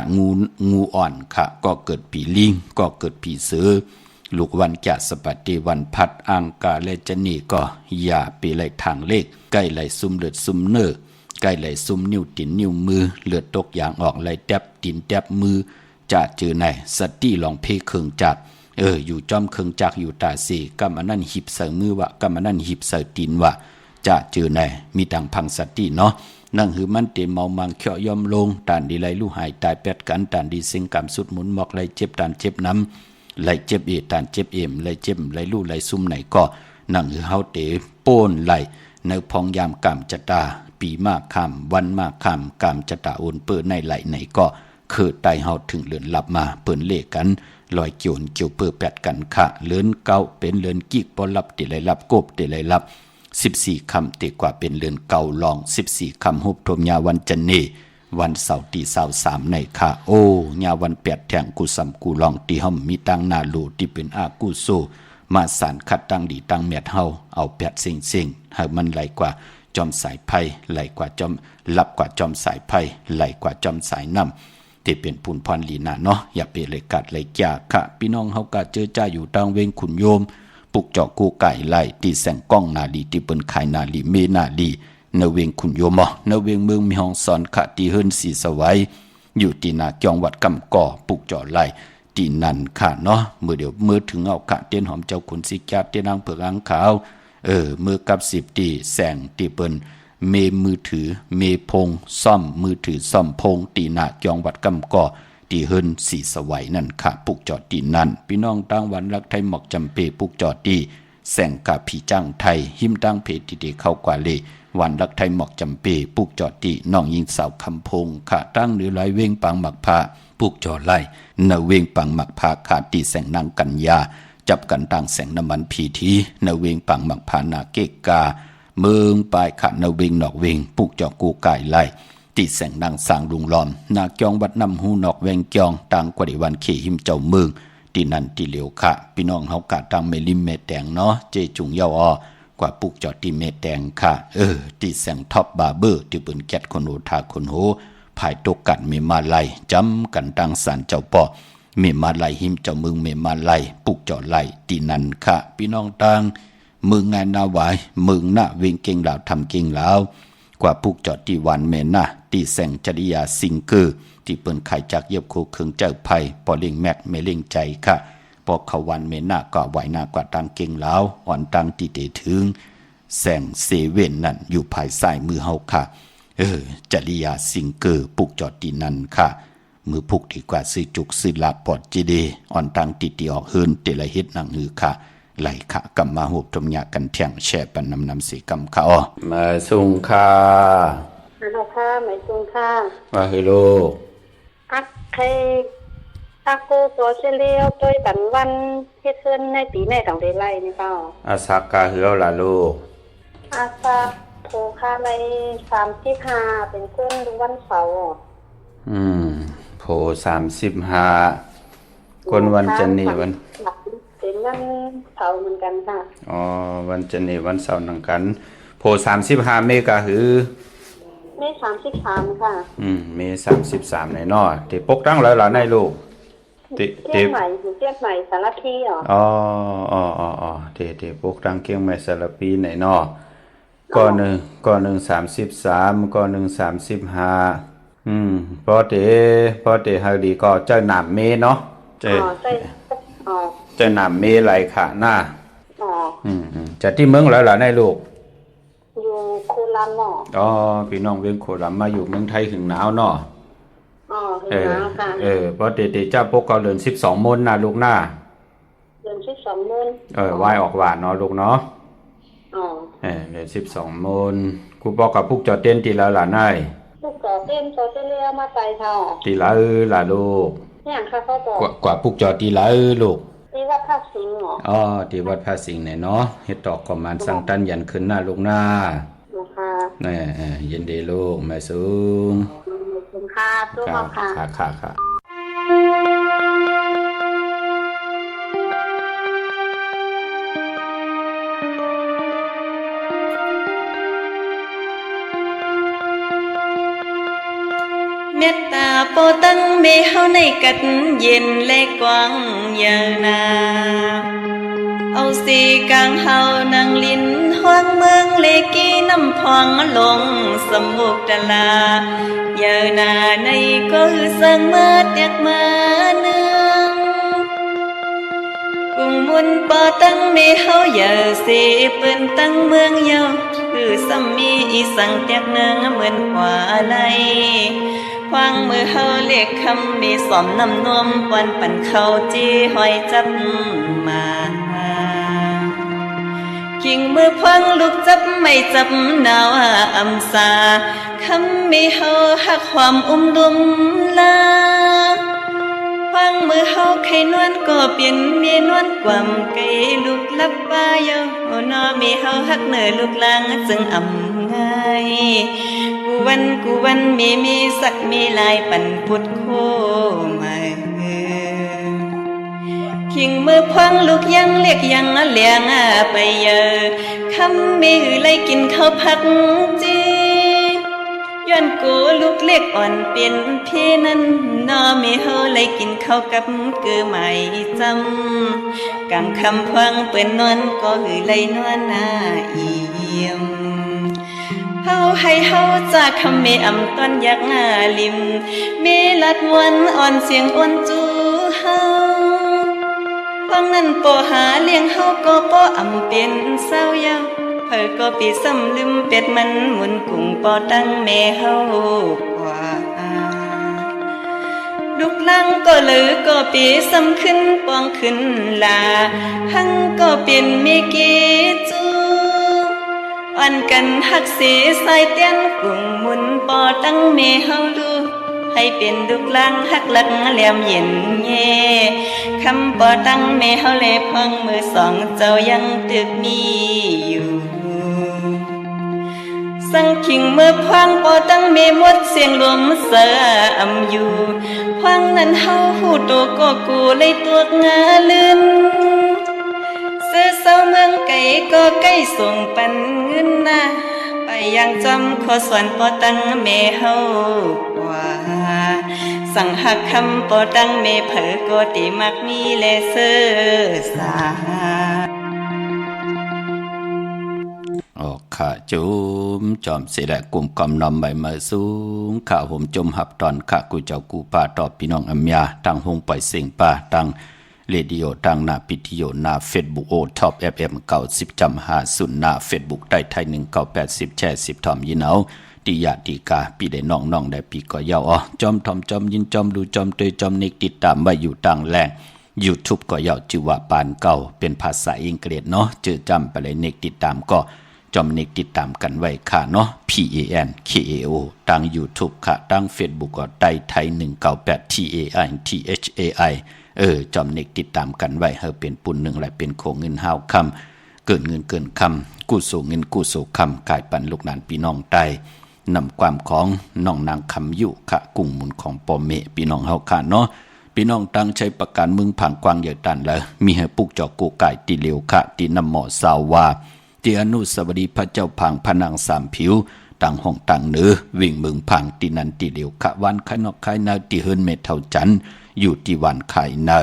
งูอ่อนค่ะก็เกิดปีลิงก็เกิดปีเสือลูกวันจะสปัตติวันพัดอังกาและจะนี่ก็อย่าปีไหลทางเลขใกล้ไหลซุ่มเลือดซุ่มเนื้อใกล้ไหลซุ่มนิ้วตินนิ้วมือเลือดตกอย่างออกไหลแทบตินแทบมือจะเจอไหนสติลองเพเครื่องจักอยู่จอมเครื่องจักอยู่ตาสีกำอันนั้นหิบใส่มือวะกำอันนั้นหิบใส่ตินวะจะเจอไหนมีดังพังสติเนาะนั่งหือมันเตเมามังเขียวยอมลงตานดีไหลลู่หายตายแปดกันตานดีเซ็งกำสุดหมุนหมอกไหลเจ็บตานเจ็บน้ำไหลเจ็บตานเจ็บไหลเจ็บไหลลู่ไหลซุ่มไหนก็นั่งหือเฮาเตโป้นไหลในพองยามกำจตาปีมากคำวันมากคำกำจตาโอนเปิดในไหลไหนก็คือไตเฮาถึงเลือนหลับมาเปิ่นเลกันลอยเกี่ยวเปิดแปดกันค่ะเลือนเก้าเป็นเลือนกีกปอลับติไหลลับกบติไหลลับ14คำติกว่าเป็นเลือนเก่าลอง14คำฮุบทมยาวันจันเนวันเสาร์ที่23ในค่ะโอ้ยาวัน8แทงกูสำกูลองตีห่อมมีตังนาลูที่เป็นอากูโซมาสารคัดตั้งดีตั้งเมียดเฮาเอาแปดสิ่งให้มันไหลกว่าจอมสายไผ่ไหลกว่าจอมลับกว่าจอมสายไผ่ไหลกว่าจอมสายน้ำที่เป็นปุนพรลีนาเนาะอย่าไปเลยกัดเลยจ้าค่ะพี่น้องเฮากะเจอจ้าอยู่ตังเวงขุนโยมปุกจอกกูไก่ไหลที่แสงก้องนาลีที่เปิ้นขายนาลีเมนาลีเนเวงขุนโยมเนเวงเมืองมีห้องสอนค่ะที่เฮิรนสีสวัยอยู่ที่นาจองวัดกำก่อปุกจอไหลที่นั่นค่ะเนาะเมื่อถึงเอาค่ะเตียนหอมเจ้าขุนสิแก้วเตียนนางเผือกอ่างขาวมือกับ10ตีแสงตีเปิ้นเมมือถือเมพงซ่อมมือถือซ่อมพงตีนาจองวัดกำก่อตีเฮิรนสีสวัยนั่นค่ะปุกจอดตีนั่นพี่น้องตั้งวันรักไทยหมอกจำเปปุกจอดตีแสงกาผีจ้างไทยหิมตั้งเพติเดเข้ากว่าเลวันรักไทยหมอกจำเปปุกจอดตีน้องยิงสาวคำพงค่ะตั้งหรือไหลเวงปังหมักพาปุกจอดไล่เนเวงปังหมักพาขาดตีแสงนางกัญญาจับกันต่างแสงน้ำมันผีทีเนเวงปังหมักพานาเกกาเมืองปลายขาดเนเวงนอกเวงปุกจอกูไก่ไล่ตีแสงนางสางลุงล้อมนาเกียงวัดน้ำหูนอกเวงเกียงต่างกว่าดิวันเขหิมเจ้าเมืองตีนันตีเหลียวค่ะพี่น้องเฮากะต่างเมลิมเมแตงเนาะเจจุงเยาอ้อกว่าปุกจอดตีเมแตงค่ะตีแสงท็อปบาร์เบอร์ที่เปิ้นแก๊ดคนโหทาคนโหภายตกกันเมมาไลจำกันต่างสารเจ้าป่อเมมาไลหิมเจ้าเมืองเมมาไลปุกจอดไลตีนันค่ะพี่น้องต่างเมืองงานนาหวายเมืองหน้าเวงเก่งลาวทำเก่งลาวกว่าปุกจอดที่วันเมน่าตีแสงจริยาสิงเกอร์ที่เปิ้นไข่จากเย็บโคเครื่องเจ้าไผ่ปอเล่งแมทเมเล่งใจค่ะปอเขาวันเมน่าก็ไหวหน้ากว่าตังเก่งลาวอ่อนตังตีเตถึงแสงเซเว่นนั่นอยู่ภายซ้ายมือเฮาค่ะ จริยาสิงเกอร์ปุกจอดตีนั้นค่ะมือพุกดีกว่าซื้อจุกซื้อลาปอดจีเดอ่อนตังติตีออกเฮินเตละเฮ็ดหนังหือค่ะไหลค่ะกำมาหูบตมยากันแท่งแช่ปันนำสีกำค่ะมาสุงค่ะฮัลโหลค่ะหมายสุงค่ะว่าเฮโลใครอากูโซเชียลเลียวตัวบันวันเฮ็ดเชิญในปีในต่างได้ไล่นี่เปล่าอาสักกาเฮือล่ะลูกอาสักโทรค่าใน35เป็นคนทุกวันเสาร์โพ35คนวันจันทร์วันเป็นวันเสาร์เหมือนกันค่ะวันจันทร์วันเสาร์นั่งกันโพ35เมกาหือเม33ค่ะเม33ในนอที่ปกตั้งแล้วล่ะในลูกเตียงใหม่อยู่เตียงใหม่สารพีเหรอที่ปกตั้งเกียงใหม่สารพีในนอก็1 33ก็1 35พอเตเฮาดีก็เจ้าหนามเมเนาะเจ้าหนามเมไหลค่ะหน้าจะที่เมืองแล้วล่ะในลูกอยู่โคราชเนาะพี่น้องเวียงโคราชมาอยู่เมืองไทยถึงหนาวเนาะถึงหนาวค่ะพอเตเจ้าพวกก็เดือน12มนนะลูกหน้าเดือน12มนวายออกหวานเนาะลูกเนาะเดือน12มนกูบอกกับพวกจอเต้นตีแล้วล่ะนายพวกจอเต้นเรียมาใส่เท่าตีละล่ะลูกอย่างค่ะเขาบอกกว่าพวกจอตีละลูกที่วัดพระสิงห์เหรอที่วัดพระสิงห์เนี่ยเนาะเฮ็ดดอกประมาณสังตันยันขึ้นหน้าลูกหน้ายินดีลูกแม่สูงค่ะสู้ค่ะเมตตาโปตั้งเมเฮาในกัดเย็นและกว้างยาวนาเอาสีกลางเฮานั่งลิ้นห้องเมืองเลกีน้ำพองลงสมุกดลายาวนาในก็สังมาเตียกมาเนืองกุงมุนปอตั้งเมเฮาอย่าเสเปิ้นตั้งเมืองยาวคือสัมมีอีสังเตียกเนืองเหมือนกว่าไหลควางมือเฮาเรียกคำมีสอมน้ำนวมวันปั่นเขาจีหอยจับมาคิงมือพังลูกจับไม่จับหนาวอำสาคำมีเฮาหักความดุมลาควางมือเฮาไข่นวลก็เปลี่ยนเมียนวลกว่ำไก่ลูกลับป้าเยาวนอมีเฮาหักเหนือลูกลางจึงอำง่ายกูวันมีสักมีลายปั่นพุดโคมาคิงมือพังลูกยังเรียกยังเลี้ยงไปเยอะคำมีไล่กินข้าวผักจีย้อนกูลูกเล็กอ่อนเป็นพี่นั้นนอมีเฮาไล่กินข้าวกับเกือไม่จำกำคำพังเปิ้นนอนก็ไล่นอนหน้าเอี่ยมเฮาให้เฮาจากคำเมอำต้นยักลิมเมลัดวันอ่อนเสียงอ่อนจูเฮาฟังนั้นปอหาเลี้ยงเฮาก็ปออำเป็นเศร้ายาวเผอก็ปีซ้ำลืมเป็ดมันหมุนกุ้งปอตั้งแม่เฮากว่าลูกลังก็เหลือก็ปีซ้ำขึ้นปองขึ้นลาหังก็เป็นเมกีจูอ่อนกันหักสีสายเตียนกุ้งหมุนปอตั้งเมเฮาดูให้เป็นลูกลังหักหลักแหลมเย็นเย่คำปอตั้งเมเฮาเล็บพังมือสองเจ้ายังตึกมีอยู่สังขิงมือพังปอตั้งเมหมดเสียงลมเสืออำอยู่พังนั้นเฮาหูโตก็กูเลยตัวงาลืมเสือเศร้าเมืองไก่ก็ใกล้ส่งปันเงินนะไปยังจำขอสอนปอตั้งเมเฮากว่าสั่งหักคำปอตั้งเมเผอก็ติมักมีเลเซอร์สาขาจุมจอมเสด็จกลุ่มกำนำใบมาสูงข้าผมจมหับตอนข้ากูเจ้ากูป่าตอบพี่น้องอัมยาตั้งหงปล่อยเสียงป่าตั้งเรดิโอตั้งหน้าพิธีโยหน้าเฟซบุ๊กโอท็อปFM 90.50หน้าเฟซบุ๊กได้ไทย1980แชร์10ทอมยินเอาติ ติยาติกาปีได้น้องๆได้ปีก็ยาวอ๋อจอมทอมจอมยินจอมดูจอมเตยจอมนิกติดตามไว้อยู่ต่างแหล่ง YouTube ก็ยาวชื่อว่าปานเก่าเป็นภาษาอังกฤษเนาะจื่อจำไปเลยนิกติดตามก็จอมนิกติดตามกันไว้ค่ะเนาะ PANKAO ทาง YouTube ค่ะทาง Facebook ก็ไทย198 TAITHAI จอมนิกติดตามกันไว้เฮาเป็นปุ่นหนึ่งและเป็นโคเงินห้าวคำเกินเงินเกินคำกู้สู่เงินกู้สู่คำกลายปันลูกหลานพี่น้องใต้นำความของน้องนางคำอยู่ค่ะกุ้งมุนของปอเมพี่น้องเฮาค่ะเนาะพี่น้องตั้งใจประกันมึงผังกวางเยอะตันแล้วมีให้ปุกจอกกูไก่ตีเหลียวค่ะตีน้ำหมอสาววาตีอนุสาวรีย์พระเจ้าพังพนังสามผิวต่างห้องต่างเนื้อวิ่งมึงผังตีนันตีเหลียวค่ะวันขนอกไข่นาตีเฮินเมเท่าจันอยู่ที่วันไข่เนอ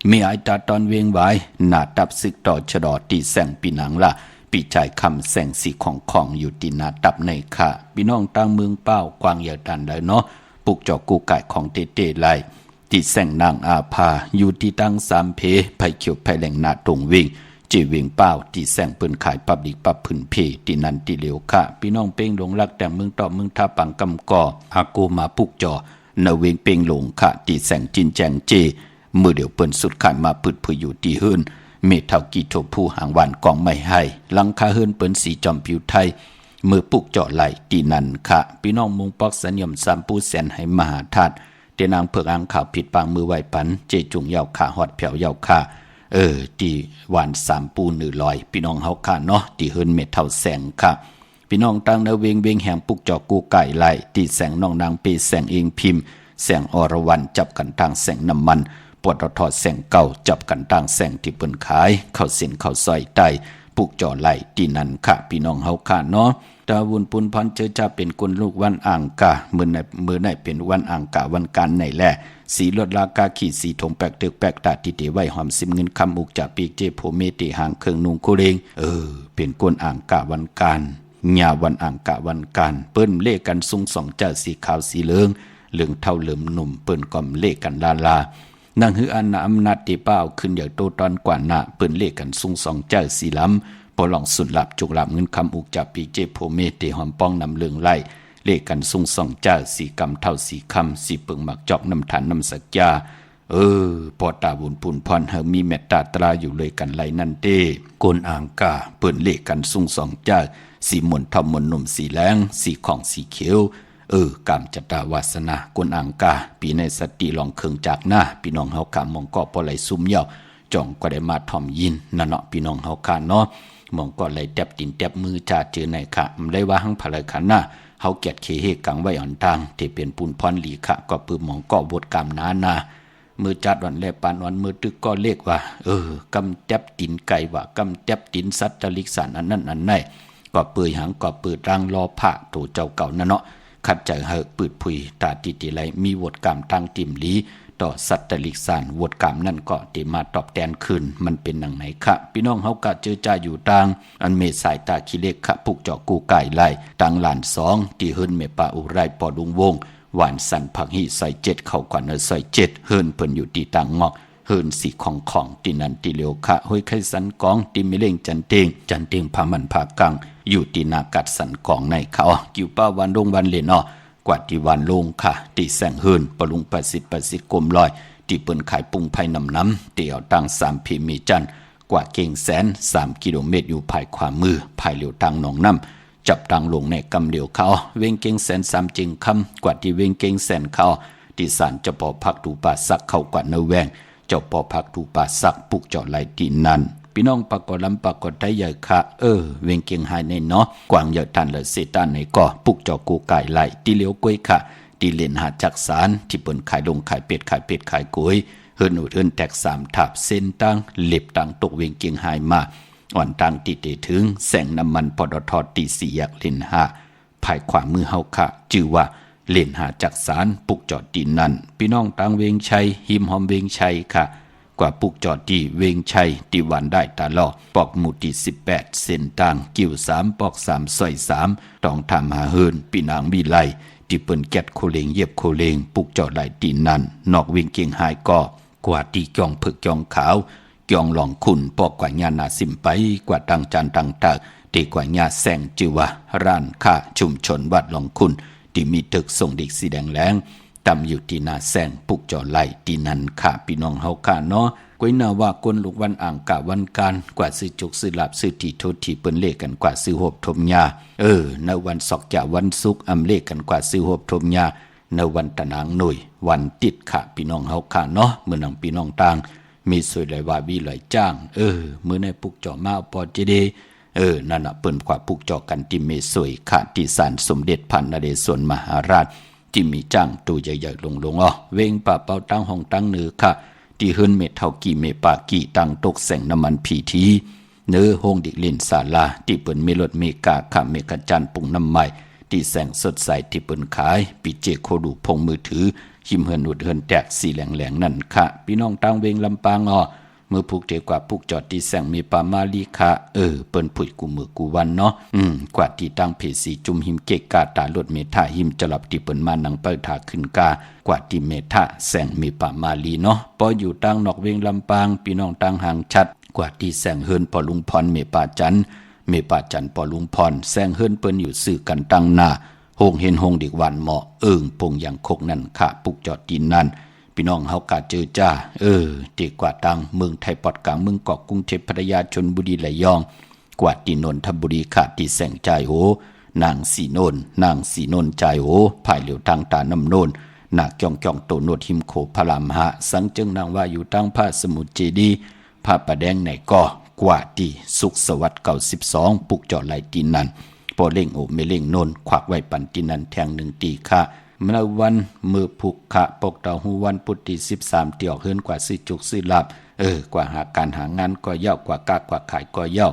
มีไอตาตอนเวียงไว้หนาตับซึกต่อชะดอตีแสงปีนังละปีใจคำแสงสีของอยู่ที่นาตับในค่ะพี่น้องตั้งเมืองเป้ากวางเยอะตันเลยเนาะปุกจอกกูไก่ของเต้ๆไลที่แสงนางอาภาอยู่ที่ตั้งสามเพไผ่เขียวไผ่แหลงนาตรงวิ่งจีวิ่งเป้าที่แสงเปิ้นขายปับดิกปับพื้นเพที่นันที่เหลียวค่ะพี่น้องเป้งหลงรักแต่เมืองต่อเมืองท่าปังกำก่ออากูมาปุกจอเนเวงเป้งหลงค่ะที่แสงจินแจงเจมือเดียวเปิ้นสุดขายมาปืดผืออยู่ที่เฮือนเมทัลกีโทผู้หางวันกองไม่ให้หลังคาเฮือนเปิ้นสีจอมผิวไทยมือปุกเจาะไหลตีนันค่ะพี่น้องมุงปอกสัญญมสามปูแสนให้มหาธาตุเดนางเผือกอ่างข่าวผิดปางมือไหวปันเจจุงยาวขาหอดแผ่วยาวขาที่หวานสามปูหนือลอยพี่น้องเฮาค่ะเนาะที่เฮือนเมทัลแสงค่ะพี่น้องตั้งเนเวงแห่งปุกเจาะกูไก่ไหลที่แสงน้องนางเปแสงเองพิมพ์แสงอรวรรณจับกันทางแสงน้ำมันปวดทอดแสงเก่าจับกันต่างแสงที่เปิ้นขายเข้าเส้นเข้าซอยใต้ปุกจ่อไหลที่นั่นค่ะพี่น้องเฮาค่ะเนาะตาวุนปุนพันเจอจะเป็นคนลูกวันอ่างกาเมื่อไหนเป็นวันอ่างกาวันการไหนแลสีลดลากาขีสีถงแปกตึกแปกตาติเตไว้หอมซิมเงินคำอุกจากปีกเจโพเมติหางเครื่องนุงโคเรงเป็นคนอ่างกาวันการญาวันอ่างกาวันการเปิ้นเลกันซุงสองเจ้าสีขาวสีเหลืองเท่าเหลือมหนุ่มเปิ้นก่อมเลกันลานางฮืออันนาอำนาจตีเป้าขึ้นอย่างโตตอนกว่าหน้าเปิ้นเลกันซุงสองเจ้าสีล้ำพอลองสุดหลับจุกหลับเงินคำอุกจากปีเจโพเมติหอมป้องนำเลืองไล่เลกันซุงสองเจ้าสีกำเท่าสีคำสีเปิงหมักจอกน้ำฐานน้ำสักยาพอตาบุญปุ่นพรเฮามีเมตตาตราอยู่เลยกันไรนั่นเต้โกนอ่างกาเปิ้นเลกันซุงสองเจ้าสีมนทอมมนหนุ่มสีแรงสีของสีเขียวกามจตาวาสนากวนอังกาปีในสติลองเคืองจากหน้าพี่น้องเฮากามองก็ปอไหลซุ่มเยาจ่องก็ได้มาถ่อมยินนั่นเนาะพี่น้องเฮาคาเนาะมองก็ไหลแตบตินแตบมือจ่าเจอในค่ะได้ว่าหังภายขันหน้าเฮาเกียดเคเฮกังไว้อ่อนทางที่เป็นปุนพรหลีค่ะก็ปือมองก็บทกามนามือจัดวันแลปานวันมือตึกก็เรียกว่ากำแตบตินไก่ว่ากำแตบตินสัตตลิกสารอันนั้นอันไหนก็ปือหังก็ปือรังรอผ้าโถเจ้าเก่านั่นเนาะขัดใจเฮปืดผุยตาติติไลมีวดกรรมทางติมลีต่อสัตตลิกสารวดกรรมนั่นก็ติมาตอบแทนคืนมันเป็นหนังไหนคะพี่น้องเฮากะเจอจ่าอยู่ต่างอันเมสายตาขี้เล็กคะปุกเจาะกูไก่ไล่ต่างหลานสองที่เฮินเมปาอุไรปอดุงวงหวานสันผักหิใส่เจ็ดเข้ากว่าเนใส่เจ็ดเฮินเพิ่นอยู่ที่ต่างงอกเฮินสีของที่นันที่เหลียวคะห้อยไข่สันกองที่มิเล่งจันเตงพามันพากังอยู่ที่นากัดสันกองในเขากิวป้าวันลงวันเลนกว่าที่วันลงค่ะที่แสงเฮินปลุงประสิทธิ์กลมลอยที่เปิ้นขายปุงไผ่น้ำเตี่ยวตั้ง3พีมีจันกว่าเก่งแสน3 กิโลเมตรอยู่ภายขวามือภายเหลียวตังหนองน้ำจับตังลงในกำเหลียวเขาเวงเก่งแสน3จึงคำกว่าที่เวงเก่งแสนเขาที่ศาลเจ้าพ่อพักตูป่าสักเข้ากว่าเนแวงเจ้าพ่อพักตูป่าสักปุกเจาะไหลที่นั่นพี่น้องปากกลำปากกไทยใหญ่ค่ะเวงเกียงหายในเนาะกวางเยอะทันเลยเสตานในก่อปุกจอกูไก่ไหลตีเหลียวกล้วยค่ะตีเลนหาจักสารที่เปิ้นขายลงขายเป็ดขายกล้วยเฮิรนอุดเฮิรนแตก3ทับเส้นตั้งเล็บตั้งตกเวงเกียงหายมาอ่อนตั้งติเตถึงแสงน้ำมันปตท.ตี4แยกเลนหาภายขวามือเฮาค่ะชื่อว่าเลนหาจักสารปุกจอดตีนั่นพี่น้องตังเวงชัยหิมหอมเวงชัยค่ะกว่าปุกจอดที่เวงชัยที่วันได้ตาลอปอกหมู่ที่18เส้นต่างกิ่ว3ปอก3ซอย3ต้องทำหาเฮินปีนางมีไลที่เปิ้นแกดโคเลงเย็บโคเลงปุกจอดไหลตีนั่นนอกเวงเกียงหายก็กว่าที่จองผึกจองขาวจองหลองขุนปอกกว่าญาณาสิมไปกว่าตังจานตังตาก ตีกว่าญาแสงจือว่าร้านค้าชุมชนวัดหลองคุณที่มีตึกส่งเด็กสีแดงแหลงตำอยู่ที่นาแสงปุกจอไหลที่นั่นค่ะพี่น้องเฮาค่ะเนาะก้อยนาว่ากนลูกวันอ่างกะวันการกว่าซื้อจุกซื้อลาบซื้อที่โทษที่เปิ้นเลขกันกว่าซื้อหบทมยาในวันศอกจะวันศุกร์อำเลขกันกว่าซื้อหบทมยาในวันตะนางหน่วยวันติดค่ะพี่น้องเฮาค่ะเนาะเมื่อนังพี่น้องต่างมีสวยหลายว่าวีหลายจ้างมื้อในปุกจอมาปอเจเดนั่นน่ะเปิ้นกว่าปุกจอกันที่เมสวยค่ะที่ศาลสมเด็จพระนเรศวรมหาราชที่มีจ้างตัวใหญ่ๆลงเวงป่าเป่าตั้งห้องตั้งเหนือค่ะที่เฮินเมเท่ากี่เมปากี่ตั้งตกแสงน้ำมันผีทีเนื้อห้องดิลินศาลาที่เปิ้นเมลดเมกาค่ะเมกะจันปุ่งน้ำใหม่ที่แสงสดใสที่เปิ้นขายปิเจโคดูพงมือถือหิมเฮินอุดเฮินแตกสีแหลงๆนั่นค่ะพี่น้องตั้งเวงลำปางเมื่อผูกเทกว่าผูกจอดที่แสงมีปามาลีค่ะเปิ้นผุดกูมือกูวันเนาะกว่าที่ตั้งเพสีจุมหิมเกกาตาลดเมทาหิมจะหลับที่เปิ้นมานังเปิดถาขึ้นกากว่าที่เมทาแสงมีปามาลีเนาะพออยู่ตั้งนอกเวงลำปางพี่น้องตั้งห่างชัดกว่าที่แสงเฮินปอลุงพรเมปาจันปอลุงพรแสงเฮินเปิ้นอยู่สื่อกันตั้งหน้าโฮงเห็นโฮงเด็กวันเหมาะปงอย่างคกนั่นค่ะผูกจอดที่นั่นพี่น้องเฮากะเจอจ้าตีกว่าตังเมืองไทยปอดกลางเมืองเกาะกรุงเทพพัทยาชลบุรีระยองกว่าที่นนทบุรีค่ะที่แสงใจโหนางสีโนนใจโหภายเหลียวทางตาน้ำโนนนาคจ่องโตโนดหิมโขพลามหะสังจึงนางว่าอยู่ตั้งพระสมุทรเจดีพระประแดงในก่อกว่าที่สุขสวัสดิ์92ปุกจอไหลตีนันปอเล่งโอเมเล่งโนนควักไว้ปันตีนันแทง1ตีค่ะเมื่อวันมือผูกขะปกเต่าหูวันพุธที่13เตี่ยวเฮิรนกว่าซื้อจุกซื้อลาบกว่าหาการหางานก็เย่ากว่ากากว่าขายก็เย่า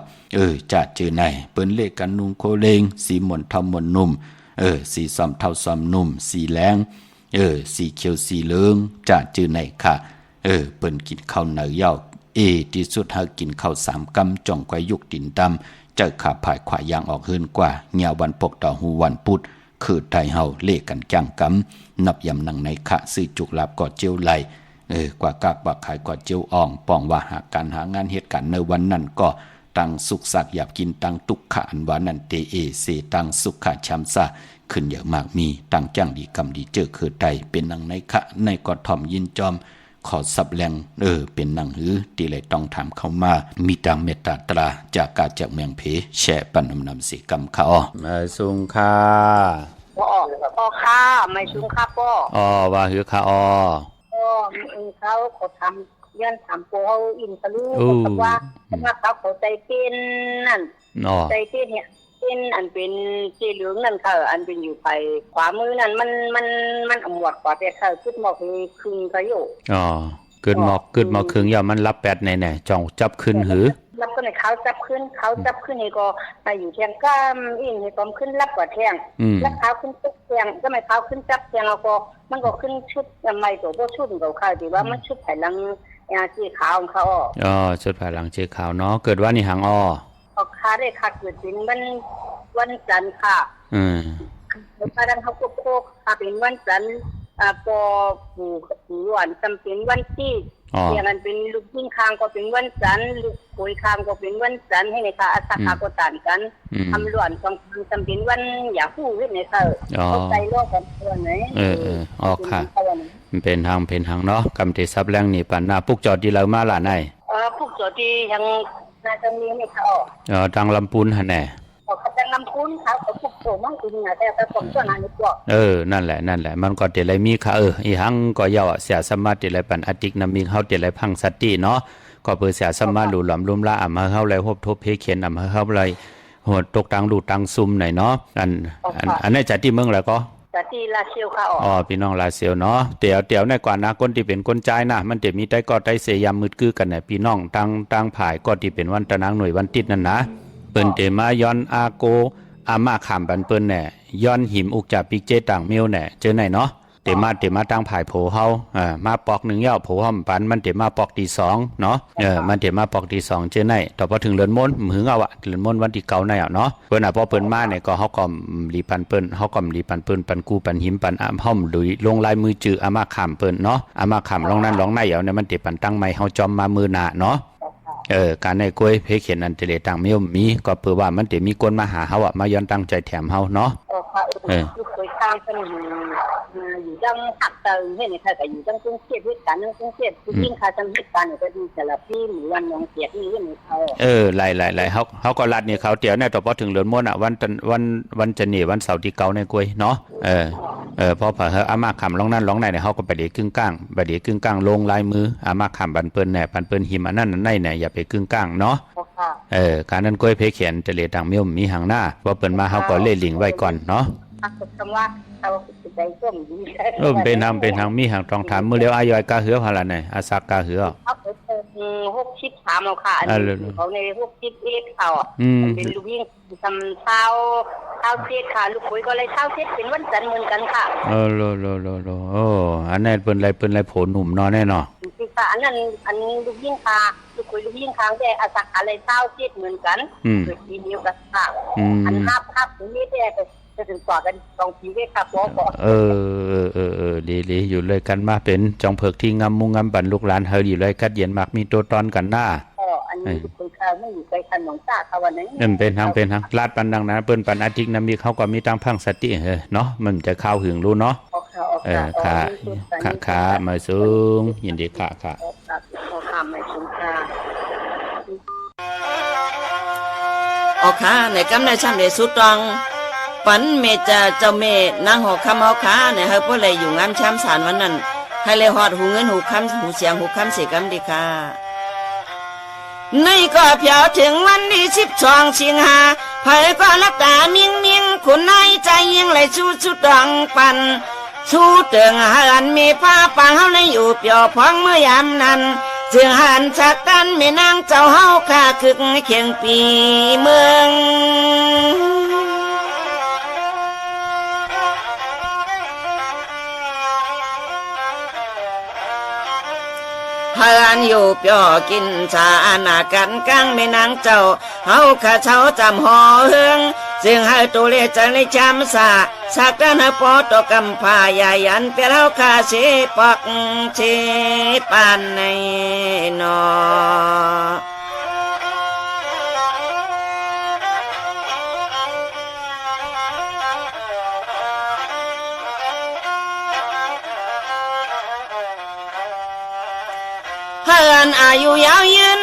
จะเจอไหนเปิ้นเลขกันนุงโคเลงสีหม่นเท่าหม่นนุ่มสีซ้อมเท่าซ้อมนุ่มสีแรงสีเขียวสีเหลืองจะเจอไหนค่ะเปิ้นกินข้าวเหนือเย่าที่สุดหากินข้าว3กำจ่องไกวยุกดินดำเจอขาผายขวายางออกเฮิรนกว่าเหี่ยวันปกเต่าหูวันพุธคือไทยเฮาเลขกันจังกำนับยำนังในขะซื้อจุกลาบกอดเจียวไหลกว่ากากว่าขายกอดเจียวอ่องป้องว่าหาการหางานเหตุการณ์ในวันนั้นก็ตั้งสุขสักอยากกินตั้งตุกขะอันวานันเตเสตั้งสุขะชำซะขึ้นเยอะมากมีตั้งจ้างดีกำดีเจอคือไทยเป็นนังในขะในกอดถ่อมยินจอมขอสับแรงเป็นนังหือตีเลยต้องถามเข้ามามีตังเมตตาตราจากกาจากเมืองเพแช่ปันนำสีกำข้ามาสุงค่าพ่อข้าไม่ชุ้งข้าพ่อว่าหือข้าเขาทำย้อนถามโปเขาอินทะลุเขาว่าเขาใจเป็นนั่นใจเป็นเนี่ยเป็นอันเป็นสีเหลืองนั่นค่ะอันเป็นอยู่ไปขวามือนั่นมันอมวดกว่าแต่ค่ะขึ้นหมอกคืนเขาอยู่เกิดหมอกคืนอย่ามันรับแปดแน่ๆจ้องจับขึ้นหือรับก็ในเขาจับขึ้นนี่ก็ไปอยู่เทียงก้ามอินให้ตอมขึ้นรับกว่าเทียงแล้วเขาขึ้นจับเทียงก็ไม่เขาขึ้นจับเทียงแล้วก็มันก็ขึ้นชุดใหม่ตัวชุดของเขาดีว่ามันชุดไผ่ลังสีขาวของเขาชุดไผ่ลังสีขาวเนาะเกิดว่านี่หางค่าได้ค่ะเกิดเป็นวันจันทร์ค่ะแล้วก็ดังเขาโคกเป็นวันจันทร์ปอปู่หวานจำเป็นวันที่อย่างนั้นเป็นลูกยิ่งคางก็เป็นวันจันทร์ลูกโอยคางก็เป็นวันจันทร์ให้ในค่ะอาสาขาก็ต่างกันทำหลวนจำเป็นวันอย่าคู่ขึ้นในเธอเขาใจโลกกันตัวไหนค่ะเป็นทางเนาะกำเทซับแรงนี่ปันนาปุกจอดที่เรามาล่ะไหนปุกจอดที่ยังน่าจะมีในเขาทางลำพูนฮะแน่เขาจะนำคุณเขาปุกโตมั่งคุณเนี่ยแต่ผมตัวนั้นนี่ก็นั่นแหละมันก็เดี๋ยวไรมีค่ะอีหังก็เยาเสียสมาธิเดี๋ยวไรปันอติกนำมีเขาเดี๋ยวไรพังสติเนาะก็เพื่อเสียสมาหลุมลุ่มละอ่ำมาเข้าไรพบทบเพเขียนอ่ำมาเข้าไรหัวตกตังดูตังซุ่มหน่อยเนาะอันนี้จัดที่เมืองแล้วก็จัดที่ลาเซียวค่ะพี่น้องลาเซียวเนาะเดี๋ยวในกว่านะคนที่เป็นคนใจนะมันจะมีได้ก็ได้เสียยามมืดกือกันเนี่ยพี่น้องตั้งผายก็ที่เป็นวันตะนางหน่วยวันติดนั่นนะเปิ้นเตมาย้อนอาโกอามาขามบันเปิ้นแน่ย้อนหิมอุกจากปิกเจต่างเมียวแน่เจอไหนเนาะเตมาตั้งผายโผเฮามาปอก1ยาวโผเฮาปันมันเตมาปอกที่2เนาะมันเตมาปอกที่2เจอไหนต่อพอถึงเรือนมนหึงเอาอะเรือนมนวันที่9ไหนเนาะเปิ้นพอเปิ้นมาเนี่ยก็เฮาก็รีปันเปิ้นเฮาก็รีปันเปิ้นปันกูปันหิมปันอ้ำห้อมดุยลงลายมือจืออามาขามเปิ้นเนาะอามาขามลองนั้นลองไหนเอาเนี่ยมันเตปันตั้งใหม่เฮาจอมมามือหน้าเนาะ การในกล้วยเพเขียนอันเจเลตังไม่มีก็เพื่อว่ามันจะมีคนมาหาเฮาอ่ะมาย้อนตั้งใจแถมเฮาเนาะลูกเคยข้างเป็นอยู่จังหักเติมเห็นไหมคะแต่อยู่จังกรุงเทพด้วยกันจังกรุงเทพผู้ยิ่งค่ะจังเหตุการณ์เนี่ยก็ดีแต่ละพี่หรือวันน้องเสียที่นี่มีเขาหลายเฮาก็รัดเนี่ยเขาเตี๋ยวเนี่ยต่อพอถึงเดือนมดอ่ะวันจะนี่วันเสาร์ที่เก่าในกล้วยเนาะพอเผออามาคำร้องนั่นร้องไหนเนี่ยเฮาก็ไปเดี๋ยวกึ่งกลางไปเดี๋ยวกึ่งกลางลงลายมืออามาคำบันเปิ้นแหน่บันเปิ้นหิมอันนั้นนั่นเนี่ยอย่าไปกึ่งกลางเนาะการนั้นกล้วยเพเขียนจะเลตังไม่มีหางหน้าว่าเปิ้นมาเฮาก็เล่ลิงไว้ก่อนเนาะคำว่าเอาใจส้มดีเป็นทางมีหางตองถามมื้อเลี้ยวอายอยกาเหือพาละไหนอาซักกาเหือเขา6 ถามเอาค่ะเขาใน6 เอ็ดเขาเป็นลูกยิ่งทำเท้าเจ็ดค่ะลูกคุยก็เลยเท้าเจ็ดเป็นวันจันทร์เหมือนกันค่ะอันนั้นเป็นไรโผล่หนุ่มนอนแน่นอนค่ะอันลูกยิ่งค่ะลูกคุยลูกยิ่งค้างแต่อาซักอะไรเท้าเจ็ดเหมือนกันคือทีเดียวกันค่ะอันภาพนี้แต่จะถึงต่อกันสองปีเลยค่ะพ่อดีอยู่เลยกันมาเป็นจองเผือกที่งามมุงงามบันลูกหลานเฮาอยู่เลยกัดเย็นมากมีตัวตอนกันหน้าอันนี้คุณค่าไม่อยู่ไกลทันหนองตาค่ะวันนี้เป็นทางลาดปันดังนะเปิ้นปันอาทิตย์นำมีเขาก็มีตั้งพังสติเนาะมันจะเข้าหึงรู้เนาะค่ะมาสูงยินดีค่ะไม่สูงค่ะในกำในชั้นในสุดตองปันเมจะเจ้าเมนางหอกคำเอาขาเนี่ยเฮาบ่เลยอยู่งามช้ำสารวันนั้นให้เลยฮอดหูเงินหูคำหูเสียงหูคำเสียกำดีค่ะในก็เพียวถึงวันที่12 สิงหาไผก็ลักตานิ่งคุณนายใจยิ่งไหลสู้ดองปันสู้เตืองหันมีผ้าปังเฮาในอยู่เปียวพองเมื่อยามนั้นจึงหันจากกันแม่นางเจ้าเฮาค่าคึกเคียงปีเมืองเฮือนอยู่เปียวกินชาหน้ากันกลางแม่นางเจ้าเฮาข้าเช้าจำหอเฮืองจึงให้ตัวเลจันในจำสาสักนั้นปอตกำพายายันเปียวเฮาข้าเสปอกเชปานในนอเฮือนอายุยาวยืน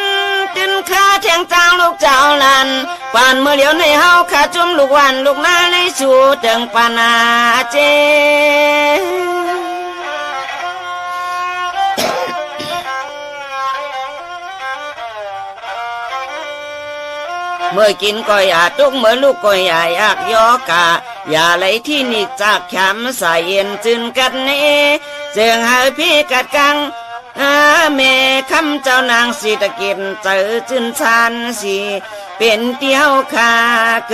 ตินข้าแทงจางลูกเจ้าลันปานเมื่อเลี้ยวในเฮาข้าจุ่มลูกวันลูกนาในสู่เติงปานาเจเมื่อกินก็อย่าตุกเมื่อลูกก็อย่าอยากยอกะอย่าไหลที่นิจากแขมใส่เย็นจึนกันเนเสียงหายพี่กัดกังแม่คำเจ้านางสีตะเกียนเจอจึนชานสีเป็นเตี้ยวคาเก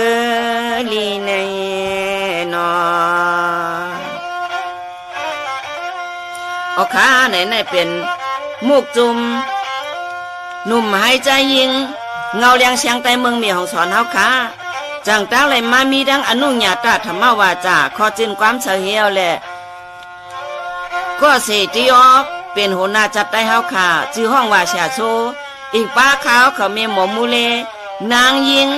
ลีในนอเอาขาไหนเป็นมุกจุมหนุ่มหายใจยิงเงาเลี้ยงเสียงใต้เมืองมีของสอนเฮาขาจังตั้งเลยมามีดังอนุญาตธรรมวาจาขอจินความเฉลียวแหละก็เสติออกเป็นหัวหน้าจับได้เฮาขาชื่อห้องว่าชาโซอีกป้าขาวเขามีหมอมูเลนางยิง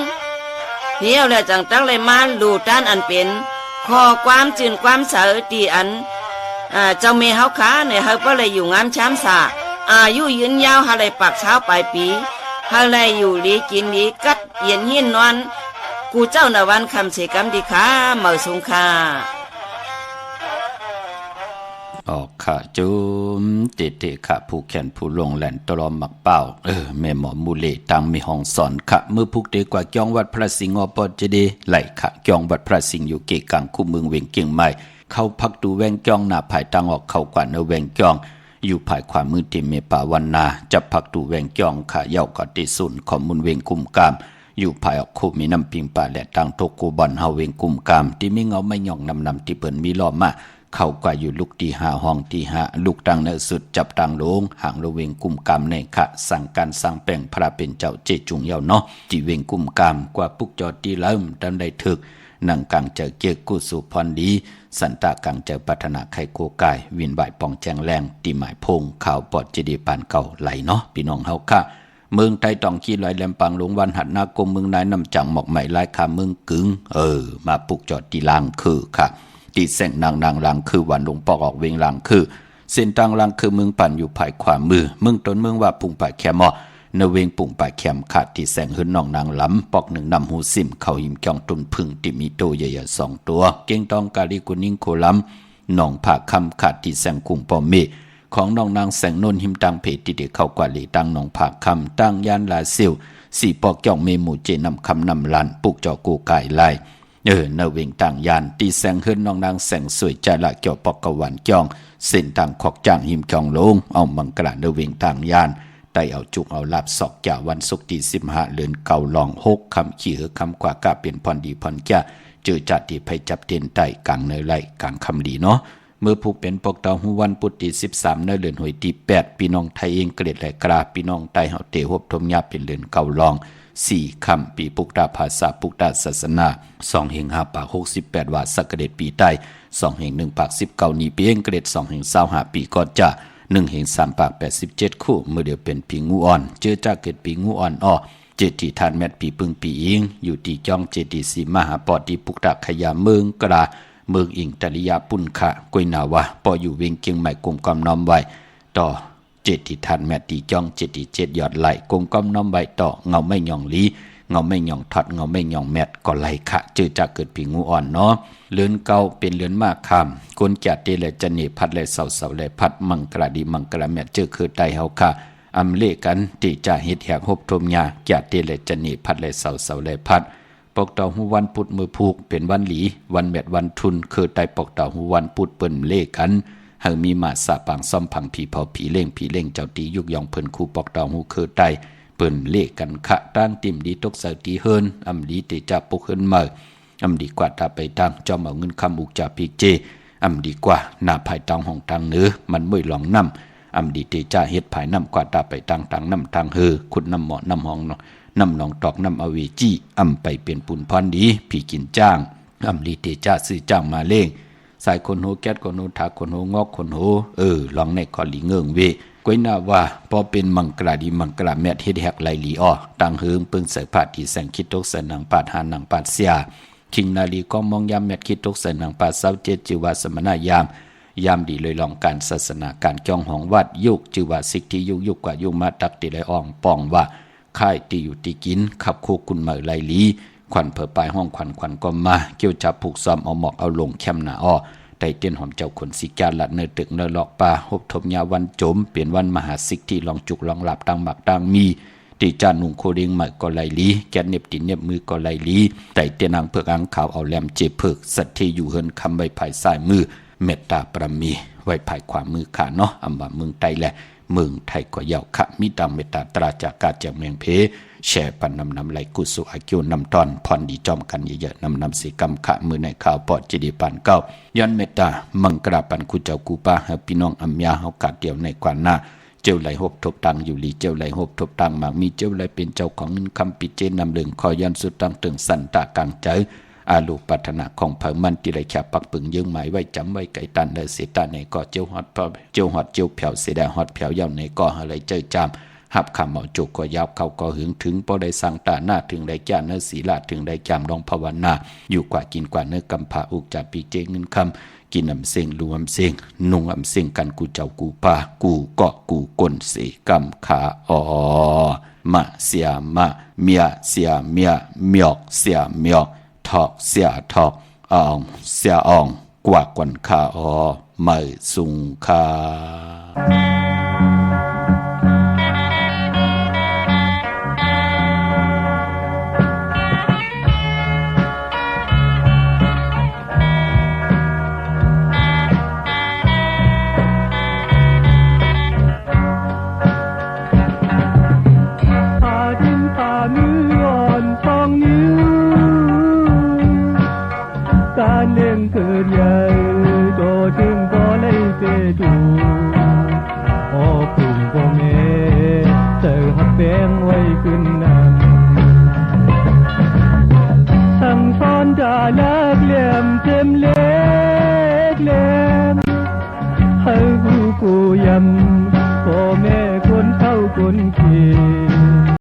เฮียวแล้วจังตั้งเลยมาลูด้านอันเป็นข้อความจืนความเสอตีอันเจ้าเมเฮาขาเนี่ยเฮาก็เลยอยู่งามช้ำสาอายุยืนยาวหาเลยปากเช้าปลายปีหาเลยอยู่ดีกินดีกัดเย็นหินนอนกูเจ้านาวันคำเสกำดีขาเมื่อสงคาออกค่ะจุมเตค่ะผู้แขนผู้ลงแหลนตลอมหมักเป้าแม่หมอมูเลตังมีห้องสอนค่ะมือพุกเดกว่าจองวัดพระสิงห์อปอจดีไหลค่ะจองวัดพระสิงห์อยู่เกกังคู่เมืองเวียงเกียงใหม่เข้าพักดูแวงจองหน้าภายตังออกเข้ากว่าเนแวงจองอยู่ภายขวามือติเมป่าวันนาจะพักดูแวงจองค่ะเย้ากอติสุนขอมุนเวียงกุมกามอยู่ภายออกคู่มีน้ำปิงป่าและตังโตกูบอนเฮาเวียงกุมกามที่มีเงาไม่หย่องนำที่เปิ้นมีล้อมมาเข้ากว่าอยู่ลูกที่5ห้องที่5ลูกตังเนสุดจับตังลงห่างระเวงกุมกามในขะสั่งการสั่งแปลงพระเป็นเจ้าเจจุงเยาเนาะจีเวงกุมกามกว่าปุกจอตีเริ่มดันได้ถึกนังกังเจอเกียกุสุพรดีสันตากังเจอพัฒนาไข่โกกายวินบ่ายปองแจงแรงตีหมายพงข่าวปอดจีดีปานเก่าไหลเนาะพี่น้องเฮาค่ะ เมืองไทยต้องขี้ลอยแหลมปังหลวงวันหัดนากรมเมืองนายนำจังหมอกใหม่ลายคาเมืองกึงมาปลูกจอดตีลางคือค่ะตีแสงนางลางคือวันหลวงปอกออกเวงลางคือเส้นทางลางคือเมืองปั่นอยู่ภายขวามือเมืองต้นเมืองว่าปุ่งป่าแคมอในเวงปุ่งป่าแคมขาดที่แสงหืนนองนางล้ำปอกหนึ่งนำหูซิมเขาหิมจ้องตุนพึ่งติมีโตใหญ่ๆ2 ตัวเก่งตองกาลิกุนิงโคล้ำหนองผาคำขาดที่แสงกุ่งปอมเมของน้องนางแสงนนหิมตังเพติเดเข้ากว่าลีตังหนองผาคำตั้งยานลาเซียวสี่ปอกจ่องเมหมู่เจนำคำนำลันปุกจอกูกายไลเนเวงต่างยานตีแสงหืนน้องนางแสงสวยใจละเกี่ยวปอกกวันจ้องเส้นทางขอกจางหิมจองลงเอามังกรเนเวงต่างยานได้เอาจุกเอาลาบศอกจ่าวันศุกร์ที่15เดือนเก่าลอง6คำขี้หือคำกว่ากะเป็นพรดีพรแก่เจอจัดที่ไผจับเตียนไต่กลางเนยไหลกลางคำดีเนาะเมื่อผู้เป็นปกตาหูวันพุธที่13เดือนหวยที่8พี่น้องไทยเองเกล็ดและกราพี่น้องไทยเฮาเตหบทมยาเป็นเดือนเก่าลอง4คำปีปุกตาภาษาปุกตาศาสนา2แห่ง5ปาก68ว่าสักเกล็ดปีใต้2แห่ง1ปาก19นี้ปีเองเกล็ด2แห่ง25ปีก่อนจะ1แห่ง3ปาก87คู่เมื่อเดียวเป็นปีงูอ่อนเจอจากเกิดปีงูอ่อนอ้อเจติทานแมตปีปึงปีอิงอยู่ที่จ้องเจดีสีมหาปอดีปุกตาขยาเมืองกราเมืองอิงตริยาปุนขะกวยนาวะปออยู่เวียงเกียงใหม่กลมกอมน้อมไว้ต่อเจติทานแมตตีจ้องเจดี7ยอดไหลกลมกอมน้อมไว้ต่อเงาไม่หย่องลีเงาไม่หย่องทัดเงาไม่หย่องแมตก็ไหลขะเจอจากเกิดปีงูอ่อนเนาะเลือนเก่าเป็นเลือนมากคำก้นจัดเตและจันเนพัดและเสาและพัดมังกระดีมังกระแมตเจอคือไตเฮาค่ะอำเลกันติจะเฮ็ดแหกหบทมยาจัดเตและจันเนพัดและเสาและพัดปกเต่าหูวันพุธมือผูกเป็นวันหลีวันแมตวันทุนคือไตปกเต่าหูวันพุธเปิ้นเลกันหากมีมาสะปางซ่อมผังผีเผาผีเล่งเจ้าตียุกยองเพิ่นคู่ปกเต่าหูคือไตเปิ้นเลกันขะตั้งติ่มดีตกเสตีเฮินอำลีติจะปุกเฮินมาอำดีกว่าถ้าไปทางจอมเอาเงินคำอุกจาพีเจอำดีกว่าหน้าภายตองห้องทางเหนือมันไม่หลองน้ำอำดีติจะเฮ็ดภายน้ำกว่าถ้าไปทางน้ำทางเฮอขุดน้ำหมอน้ำห้องน้ำหนองตอกน้ำอเวจีอำไปเป็นปุ่นพรดีผีกินจ้างอำดีติจะซื้อจ้างมาเล่งสายคนโหแก๊สคนโหทาคนโหงอกคนโหลองในคอลีเงิงเวก้วยหน้าว่าพอเป็นมังกราดีมังกราแมทเฮ็ดแหกไหลลีอ้อตังเฮิงปึงเสยผาดที่แสงคิดตกใส่หนังปาดหาหนังปาดเสียคิงนาลีก็มองยามแมทคิดตกใส่หนังปาด27จิวาสมณายามดีเลยลองการศาสนาการจ้องของวัดยุกจิวาสิกที่ยุกกว่ายุมาตักติได้อ่องป้องว่าค่ายตีอยู่ตีกินขับโคกุนเหมยไหลลีควันเผอปลายห้องควันก็มาเกี่ยวจับผูกซ้อมเอาหมอกเอาลงแคมหน้าอ้อไต่เตียนหอมเจ้าคนสิกาละเนตึกเนหลอกป่าหบทมยาวันโจมเปลี่ยนวันมหาสิกที่ลองจุกลองหลับตังหมักตังมีตีจานุงโคเดงใหม่ก็ไหลลีแกนเน็บตินเน็บมือก็ไหลลีไต่เตียนนางเผือกอังขาวเอาแหลมเจ็บเผือกสัตที่อยู่เฮินคำใบภายซ้ายมือเมตตาประมีไว้ภายขวามือขาเนาะอำว่าเมืองไทยแหละเมืองไทยก็ยาวขะมีตามเมตตาตราจากกาจากเมืองเพแช่ปันนำไหลกุสุอากิวนำตอนพรดีจอมกันเยอะๆนำสีกำขะมือในข่าวปอดจิดีปันเก้าย้อนเมตตามังกราปันคุเจ้ากูป้าให้พี่น้องอัมยาเฮากาดเดียวในกว่าหน้าเจ้าไหลหบทบตังอยู่ลีเจ้าไหลหบทบตังหมากมีเจ้าไหลเป็นเจ้าของเงินคำปิเจนำเลืองคอยันสุดตังตึงสันตากลางใจอาลูปัฒนาของเผามันติไรแคบปักปึงยืงหมายไว้จำไว้ไก่ตันเลยเสตาในก่อเจียวฮอดเจียวแผ่วเสดฮอดแผ่วยาวในก่ออะไรเจ้าจามหับคำเอาจุกก็ยาวเข้าก็หึงถึงพอได้สั่งตาหน้าถึงได้แก่เนื้อศีลาถึงได้จำลองภาวนาอยู่กว่ากินกว่าเนื้อกำผาอุกจับปีเจเงินคำกินอำเสียงรวมเสียงนุ่งอำเสียงกันกูเจ้ากูป่ากูเกาะกูกลเสกำขามาเสียมาเมียเสียเมียเมียกเสียเมียกทอกเสียทอกอ่องเสียอ่องกว่ากวนขาไม่สุงคายำ